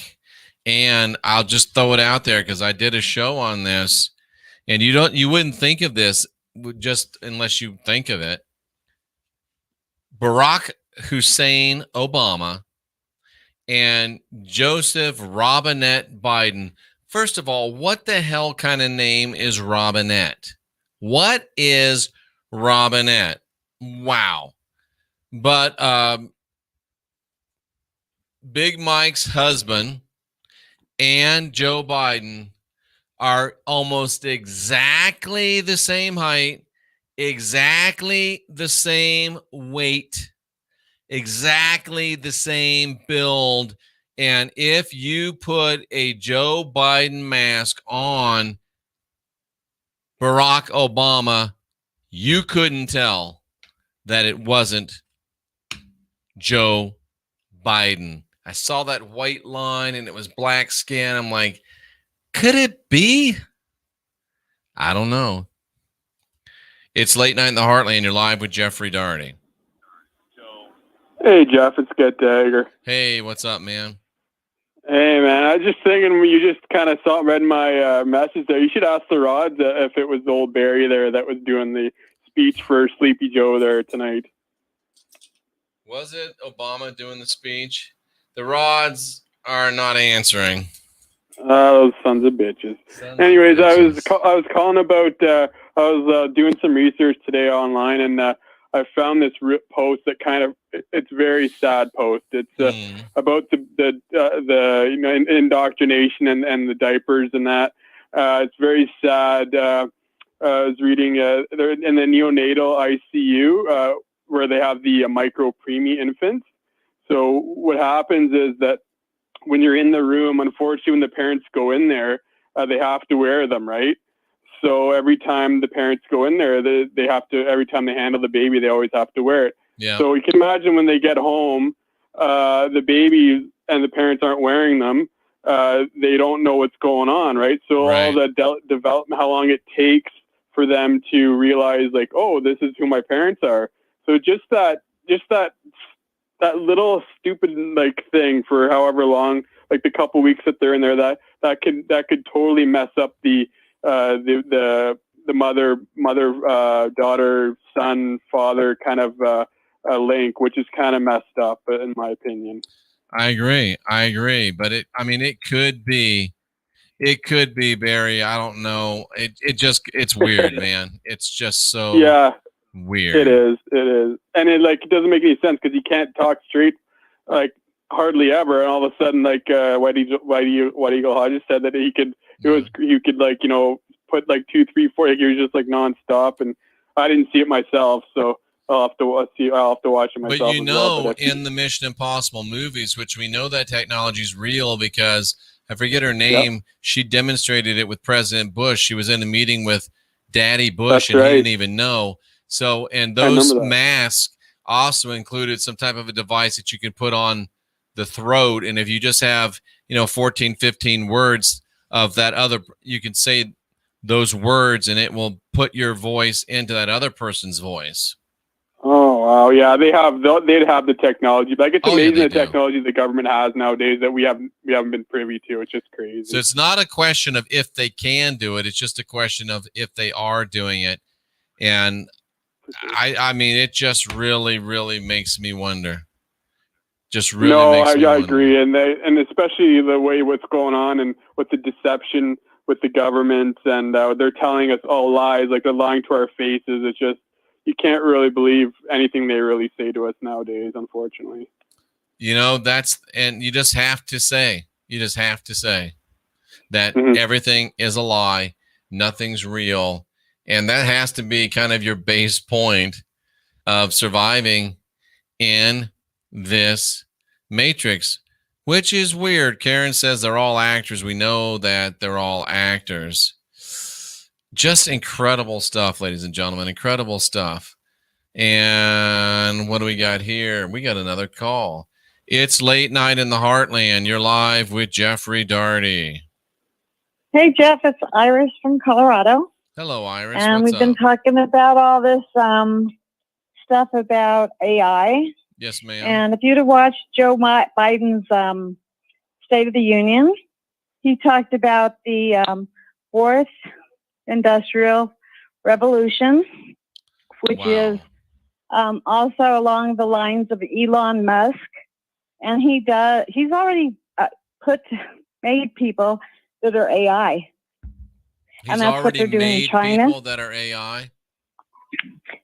And I'll just throw it out there because I did a show on this. And you wouldn't think of this just unless you think of it. Barack Hussein Obama and Joseph Robinette Biden. First of all, what the hell kind of name is Robinette? What is Robinette? Wow. But Big Mike's husband and Joe Biden are almost exactly the same height, exactly the same weight, exactly the same build. And if you put a Joe Biden mask on Barack Obama, you couldn't tell that it wasn't Joe Biden. I saw that white line and it was black skin. I'm like, could it be? I don't know. It's Late Night in the Heartland. You're live with Jeffrey Daugherty. Hey, Jeff, it's Get Dagger. Hey, what's up, man? Hey, man, I was just thinking you just kind of read my message there. You should ask the Rods if it was the old Barry there that was doing the speech for Sleepy Joe there tonight. Was it Obama doing the speech? The Rods are not answering. Those sons of bitches. Anyways, I was calling about. I was doing some research today online, and I found this post that it's a very sad post. It's about the indoctrination and the diapers and that. It's very sad. I was reading they're in the neonatal ICU where they have the micro preemie infants. So what happens is that when you're in the room, unfortunately, when the parents go in there, they have to wear them, right? So every time the parents go in there, they have to, every time they handle the baby, they always have to wear it. Yeah. So you can imagine when they get home, the baby and the parents aren't wearing them. They don't know what's going on, right? So all the development, how long it takes for them to realize, like, oh, this is who my parents are. So just that little stupid like thing for however long, like the couple weeks that they're in there, that could totally mess up the mother, daughter, son, father kind of link, which is kind of messed up in my opinion. I agree. But it could be Barry. I don't know. It's weird, man. It's just so weird. It is. And it doesn't make any sense because you can't talk straight, like hardly ever. And all of a sudden, like White Eagle Hodges said that he could like, put like 2, 3, 4, like, he was just like nonstop. And I didn't see it myself. So I'll have to watch it myself. But in the Mission Impossible movies, which we know that technology is real because I forget her name. Yep. She demonstrated it with President Bush. She was in a meeting with Daddy Bush. He didn't even know. So, and those masks also included some type of a device that you can put on the throat. And if you just have, 14, 15 words of that other, you can say those words and it will put your voice into that other person's voice. Oh, wow. Yeah, they'd have the technology. Like, it's amazing the do. technology the government has nowadays that we haven't been privy to. It's just crazy. So it's not a question of if they can do it. It's just a question of if they are doing it. And I mean, it just really, really makes me wonder. Just really makes me wonder. I agree. And especially the way what's going on and with the deception with the government, and they're telling us all lies, like they're lying to our faces. It's just, you can't really believe anything they really say to us nowadays, unfortunately. And you just have to say that everything is a lie, nothing's real. And that has to be kind of your base point of surviving in this matrix, which is weird. Karen says they're all actors. We know that they're all actors. Just incredible stuff, ladies and gentlemen. Incredible stuff. And what do we got here? We got another call. It's late night in the Heartland. You're live with Jeffrey Daugherty. Hey, Jeff. It's Iris from Colorado. Hello, Iris. And What's we've been talking about all this stuff about AI. Yes, ma'am. And if you'd have watched Joe Biden's State of the Union, he talked about the fourth industrial revolution, which is also along the lines of Elon Musk. And he's already made people that are AI. And that's what they're doing in China. People that are AI?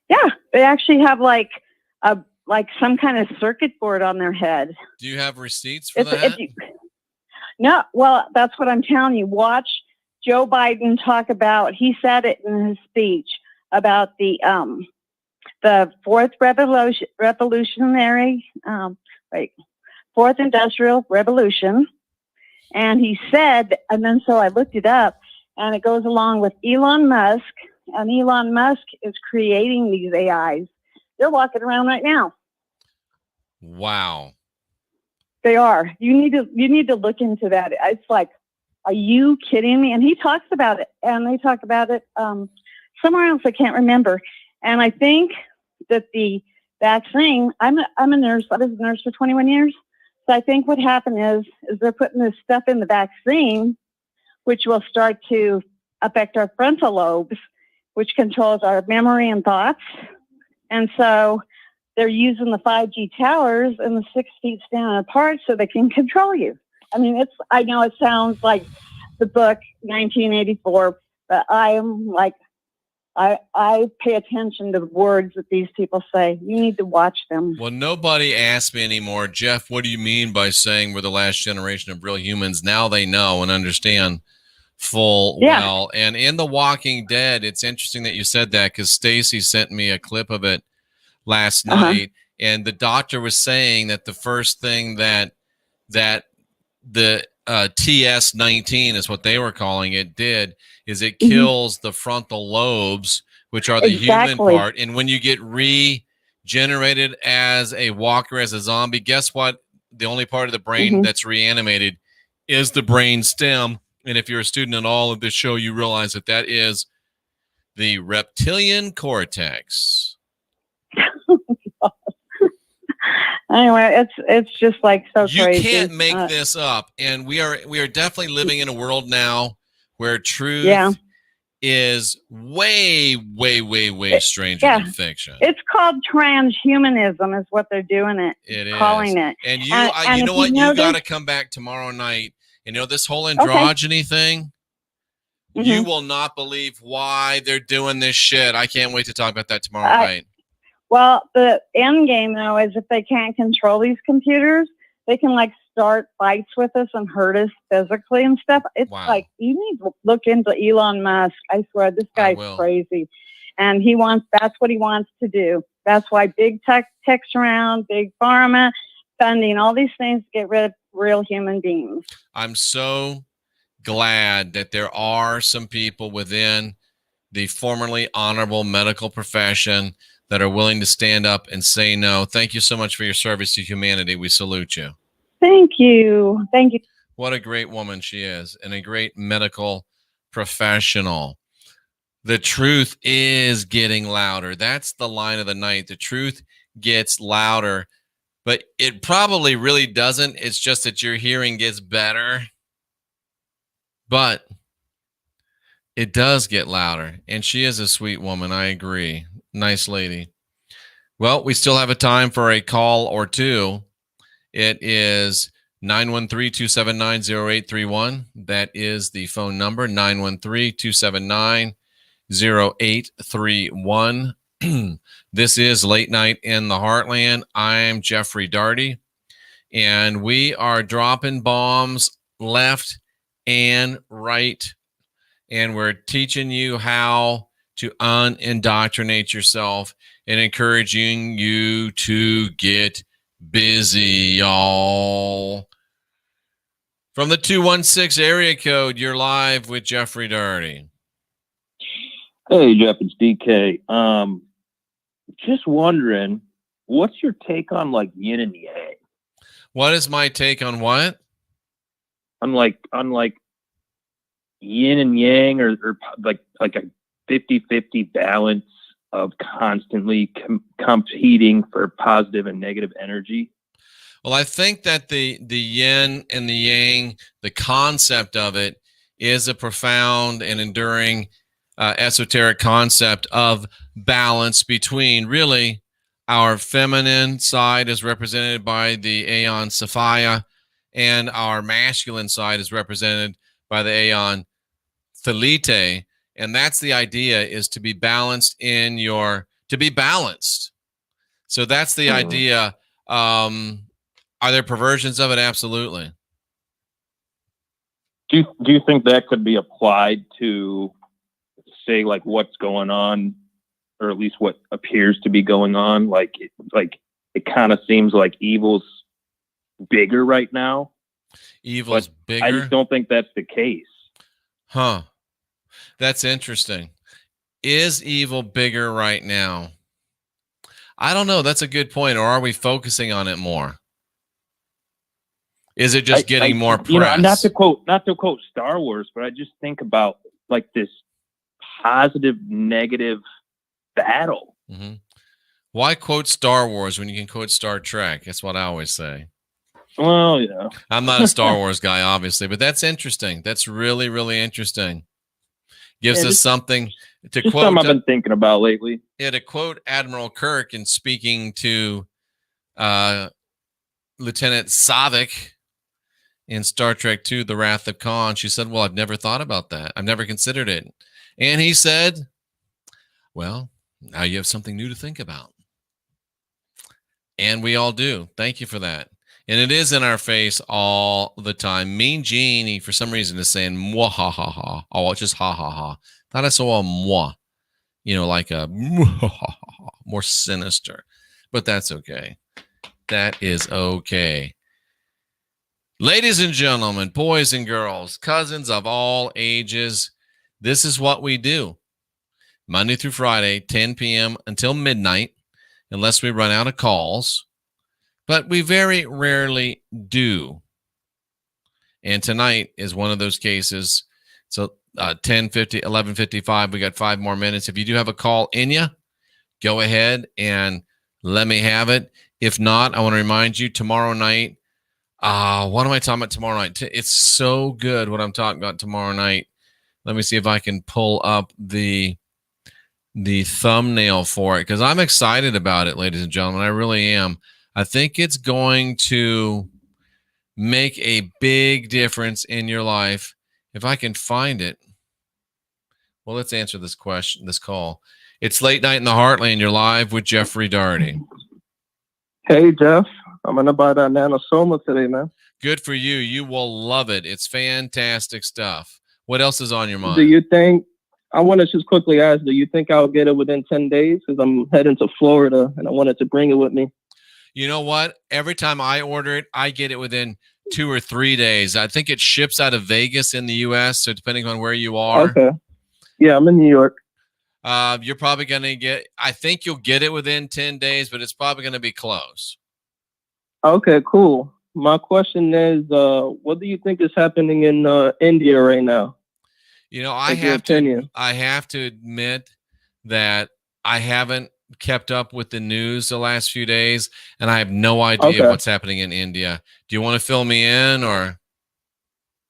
Yeah, they actually have like some kind of circuit board on their head. Do you have receipts for that? No, well, that's what I'm telling you. Watch Joe Biden talk about. He said it in his speech about the fourth fourth industrial revolution, and he said, and then so I looked it up. And it goes along with Elon Musk, and Elon Musk is creating these AIs. They're walking around right now. Wow. They are. You need to look into that. It's like, are you kidding me? And he talks about it, and they talk about it somewhere else. I can't remember. And I think that the vaccine. I'm a nurse. I was a nurse for 21 years. So I think what happened is they're putting this stuff in the vaccine, which will start to affect our frontal lobes, which controls our memory and thoughts. And so they're using the 5G towers and the 6 feet standing apart so they can control you. I mean, I know it sounds like the book 1984, but I am like, I pay attention to the words that these people say. You need to watch them. Well, nobody asks me anymore, Jeff, what do you mean by saying we're the last generation of real humans? Now they know and understand full well. And in The Walking Dead, it's interesting that you said that, because Stacy sent me a clip of it last night, and the doctor was saying that the first thing that the TS-19 is what they were calling it did is it kills the frontal lobes, which are the human part. And when you get regenerated as a walker, as a zombie, guess what? The only part of the brain that's reanimated is the brain stem. And if you're a student at all of this show, you realize that that is the reptilian cortex. Anyway, it's just like so crazy. You can't make this up, and we are definitely living in a world now where truth is way stranger than fiction. It's called transhumanism, is what they're doing it. Calling it. And you know what? You got to come back tomorrow night. You know, this whole androgyny thing. You will not believe why they're doing this shit. I can't wait to talk about that tomorrow night. Well, the end game, though, is if they can't control these computers, they can, like, start fights with us and hurt us physically and stuff. It's like, you need to look into Elon Musk. I swear, this guy's crazy. And that's what he wants to do. That's why big tech's around, big pharma, funding, all these things to get rid of real human beings. I'm so glad that there are some people within the formerly honorable medical profession that are willing to stand up and say no. Thank you so much for your service to humanity. We salute you. Thank you. Thank you. What a great woman she is, and a great medical professional. The truth is getting louder. That's the line of the night. The truth gets louder, but it probably really doesn't. It's just that your hearing gets better, but it does get louder. And she is a sweet woman. I agree. Nice lady. Well, we still have a time for a call or two. It is 913-279-0831. That is the phone number, 913-279-0831. This is Late Night in the Heartland. I'm Jeffrey Daugherty, and we are dropping bombs left and right, and we're teaching you how to unindoctrinate yourself and encouraging you to get busy, y'all. From the 216 area code, you're live with Jeffrey Daugherty. Hey, Jeff, it's DK. Just wondering, what's your take on like yin and yang? What is my take on what? On like yin and yang, or like a 50-50 balance of constantly competing for positive and negative energy? Well, I think that the yin and the yang, the concept of it, is a profound and enduring esoteric concept of balance between really our feminine side is represented by the Aeon Sophia, and our masculine side is represented by the Aeon Thelete. And that's the idea, is to be balanced to be balanced. So that's the idea. Are there perversions of it? Absolutely. Do you think that could be applied to, say, like what's going on, or at least what appears to be going on? Like it kind of seems like evil's bigger right now. Evil's bigger? I just don't think that's the case. Huh. That's interesting. Is evil bigger right now? I don't know. That's a good point. Or are we focusing on it more? Is it just getting more press? Not to quote Star Wars, but I just think about like this positive negative battle. Mm-hmm. Why quote Star Wars when you can quote Star Trek? That's what I always say. Well, yeah. I'm not a Star Wars guy, obviously, but that's interesting. That's really, really interesting. Gives us something to quote. Something I've been thinking about lately. Yeah, to quote Admiral Kirk in speaking to Lieutenant Saavik in Star Trek II, The Wrath of Khan, she said, well, I've never thought about that. I've never considered it. And he said, well, now you have something new to think about. And we all do. Thank you for that. And it is in our face all the time. Mean Genie, for some reason, is saying, mwah, ha, ha, ha. Oh, just ha, ha, ha. Thought I saw a mwah, like a more sinister. But that's okay. That is okay. Ladies and gentlemen, boys and girls, cousins of all ages, this is what we do. Monday through Friday, 10 p.m. until midnight, unless we run out of calls. But we very rarely do. And tonight is one of those cases. So 10:50, 11:55, we got 5 more minutes. If you do have a call in you, go ahead and let me have it. If not, I want to remind you, tomorrow night, what am I talking about tomorrow night? It's so good what I'm talking about tomorrow night. Let me see if I can pull up the thumbnail for it, because I'm excited about it, ladies and gentlemen. I really am. I think it's going to make a big difference in your life. If I can find it. Well, let's answer this call. It's Late Night in the Heartland. You're live with Jeffrey Daugherty. Hey, Jeff. I'm going to buy that nanosoma today, man. Good for you. You will love it. It's fantastic stuff. What else is on your mind? Do you think, I want to just quickly ask, do you think I'll get it within 10 days? Because I'm heading to Florida and I wanted to bring it with me. You know what? Every time I order it, I get it within 2 or 3 days. I think it ships out of Vegas in the U.S., so depending on where you are. Okay. Yeah, I'm in New York. You're probably going to I think you'll get it within 10 days, but it's probably going to be close. Okay, cool. My question is, what do you think is happening in India right now? You know, I have to admit that I haven't kept up with the news the last few days, and I have no idea what's happening in India. Do you want to fill me in, or?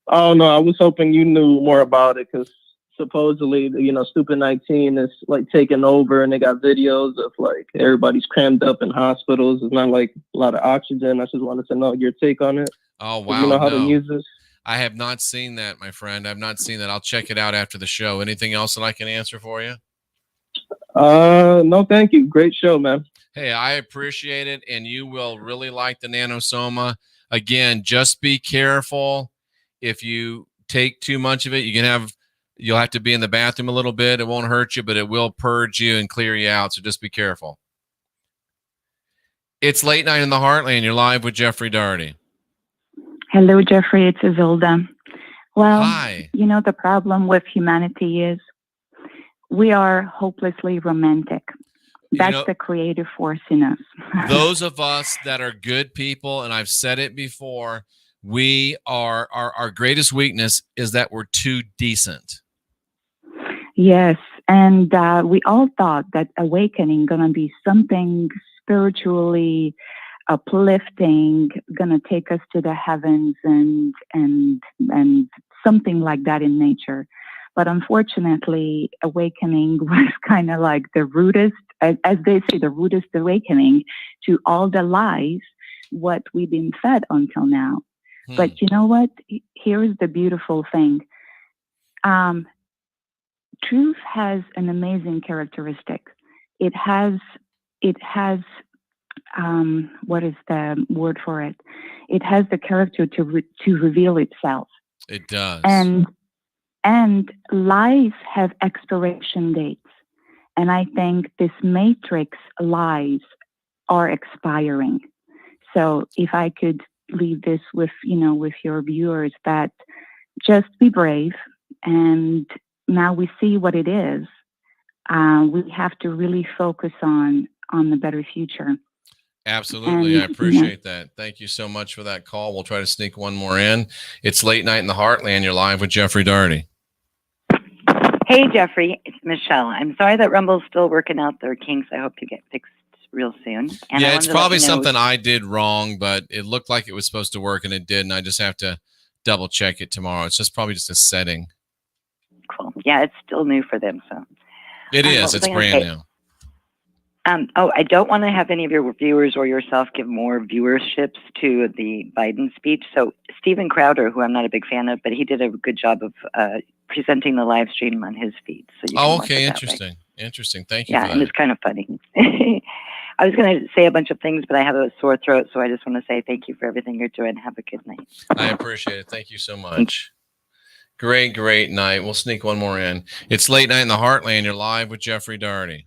Oh no, I was hoping you knew more about it, because supposedly, Stupid 19 is like taking over, and they got videos of like everybody's crammed up in hospitals. It's not like a lot of oxygen. I just wanted to know your take on it. Oh wow, you know how the news is. I have not seen that, my friend. I've not seen that. I'll check it out after the show. Anything else that I can answer for you? No, thank you. Great show, man. Hey, I appreciate it, and you will really like the nanosoma. Again, just be careful. If you take too much of it, you'll have to be in the bathroom a little bit. It won't hurt you, but it will purge you and clear you out. So just be careful. It's Late Night in the Heartland. You're live with Jeffrey Daugherty. Hello, Jeffrey. It's Isilda. Well, hi. The problem with humanity is we are hopelessly romantic. That's the creative force in us. Those of us that are good people, and I've said it before, our greatest weakness is that we're too decent. Yes, and we all thought that awakening gonna be something spiritually uplifting, gonna take us to the heavens and something like that in nature. But unfortunately, awakening was kind of like the rudest, as they say, the rudest awakening to all the lies what we've been fed until now. But you know what? Here's the beautiful thing. Truth has an amazing characteristic. It has what is the word for it? It has the character to reveal itself. It does. And lies have expiration dates. And I think this matrix lies are expiring. So if I could leave this with your viewers, that just be brave. And now we see what it is. We have to really focus on the better future. Absolutely. I appreciate that. Thank you so much for that call. We'll try to sneak one more in. It's Late Night in the Heartland. You're live with Jeffrey Daugherty. Hey, Jeffrey. It's Michelle. I'm sorry that Rumble's still working out their kinks. I hope you get fixed real soon. And yeah, it's probably something I did wrong, but it looked like it was supposed to work, and it did, and I just have to double check it tomorrow. It's probably just a setting. Cool. Yeah, it's still new for them. So it is. It's brand new. I don't want to have any of your viewers or yourself give more viewerships to the Biden speech. So Steven Crowder, who I'm not a big fan of, but he did a good job of presenting the live stream on his feed. So you can okay. Interesting. Interesting. Thank you. Yeah, for that. And it's kind of funny. I was going to say a bunch of things, but I have a sore throat. So I just want to say thank you for everything you're doing. Have a good night. I appreciate it. Thank you so much. Great night. We'll sneak one more in. It's Late Night in the Heartland. You're live with Jeffrey Daugherty.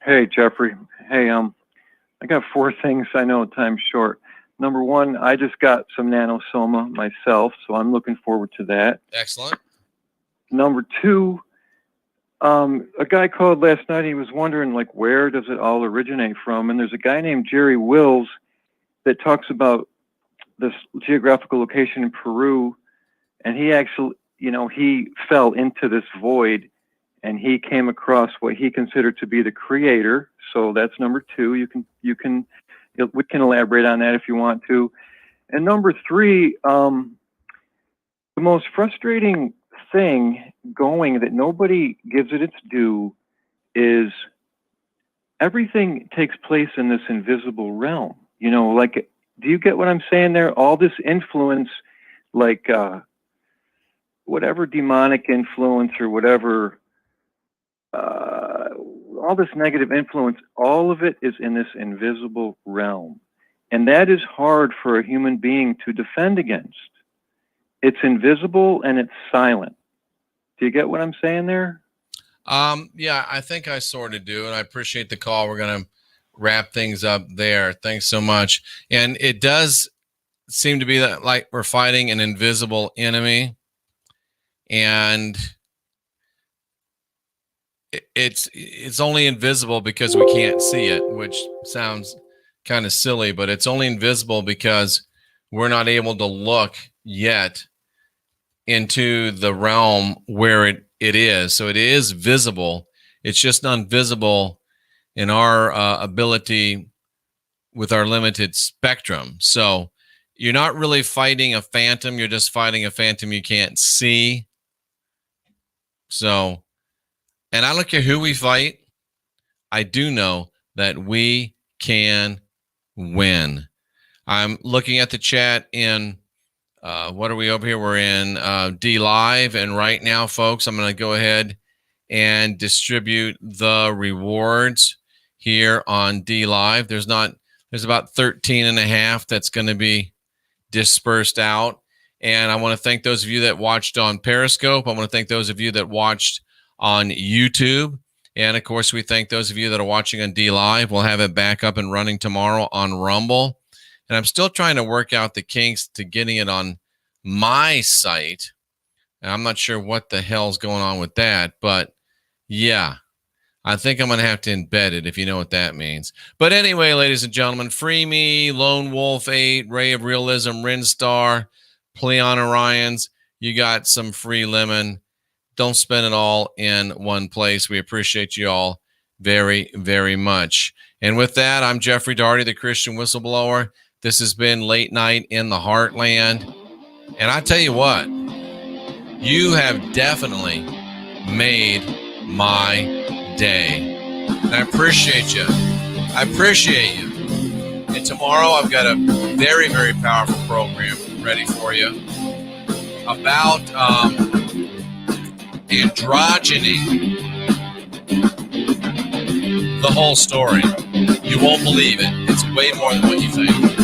Hey, Jeffrey. Hey, I got 4 things. I know time's short. Number 1, I just got some nanosoma myself, so I'm looking forward to that. Excellent. Number 2, a guy called last night. He was wondering, like, where does it all originate from? And there's a guy named Jerry Wills that talks about this geographical location in Peru, and he actually, he fell into this void. And he came across what he considered to be the creator. So that's number 2. We can elaborate on that if you want to. And number 3, the most frustrating thing going that nobody gives it its due is everything takes place in this invisible realm. Like, do you get what I'm saying there? All this influence, like whatever demonic influence or whatever, all this negative influence, all of it is in this invisible realm. And that is hard for a human being to defend against. It's invisible and it's silent. Do you get what I'm saying there? Yeah, I think I sort of do. And I appreciate the call. We're going to wrap things up there. Thanks so much. And it does seem to be that like we're fighting an invisible enemy. And it's only invisible because we can't see it, which sounds kind of silly, but it's only invisible because we're not able to look yet into the realm where it is. So it is visible. It's just not visible in our ability with our limited spectrum. So you're not really fighting a phantom. You're just fighting a phantom you can't see. So, and I don't care who we fight. I do know that we can win. I'm looking at the chat in, what are we over here? We're in D Live. And right now, folks, I'm going to go ahead and distribute the rewards here on D Live. There's about 13 and a half that's going to be dispersed out. And I want to thank those of you that watched on Periscope. I want to thank those of you that watched on YouTube. And of course, we thank those of you that are watching on D Live. We'll have it back up and running tomorrow on Rumble. And I'm still trying to work out the kinks to getting it on my site. And I'm not sure what the hell's going on with that, but yeah, I think I'm going to have to embed it, if you know what that means. But anyway, ladies and gentlemen, Free Me, Lone Wolf 8, Ray of Realism, Rinstar, Pleon Orions, you got some free lemon. Don't spend it all in one place. We appreciate you all very, very much. And with that, I'm Jeffrey Daugherty, the Christian Whistleblower. This has been Late Night in the Heartland. And I tell you what, you have definitely made my day. And I appreciate you. I appreciate you. And tomorrow I've got a very, very powerful program ready for you about androgyny. The whole story. You won't believe it. It's way more than what you think.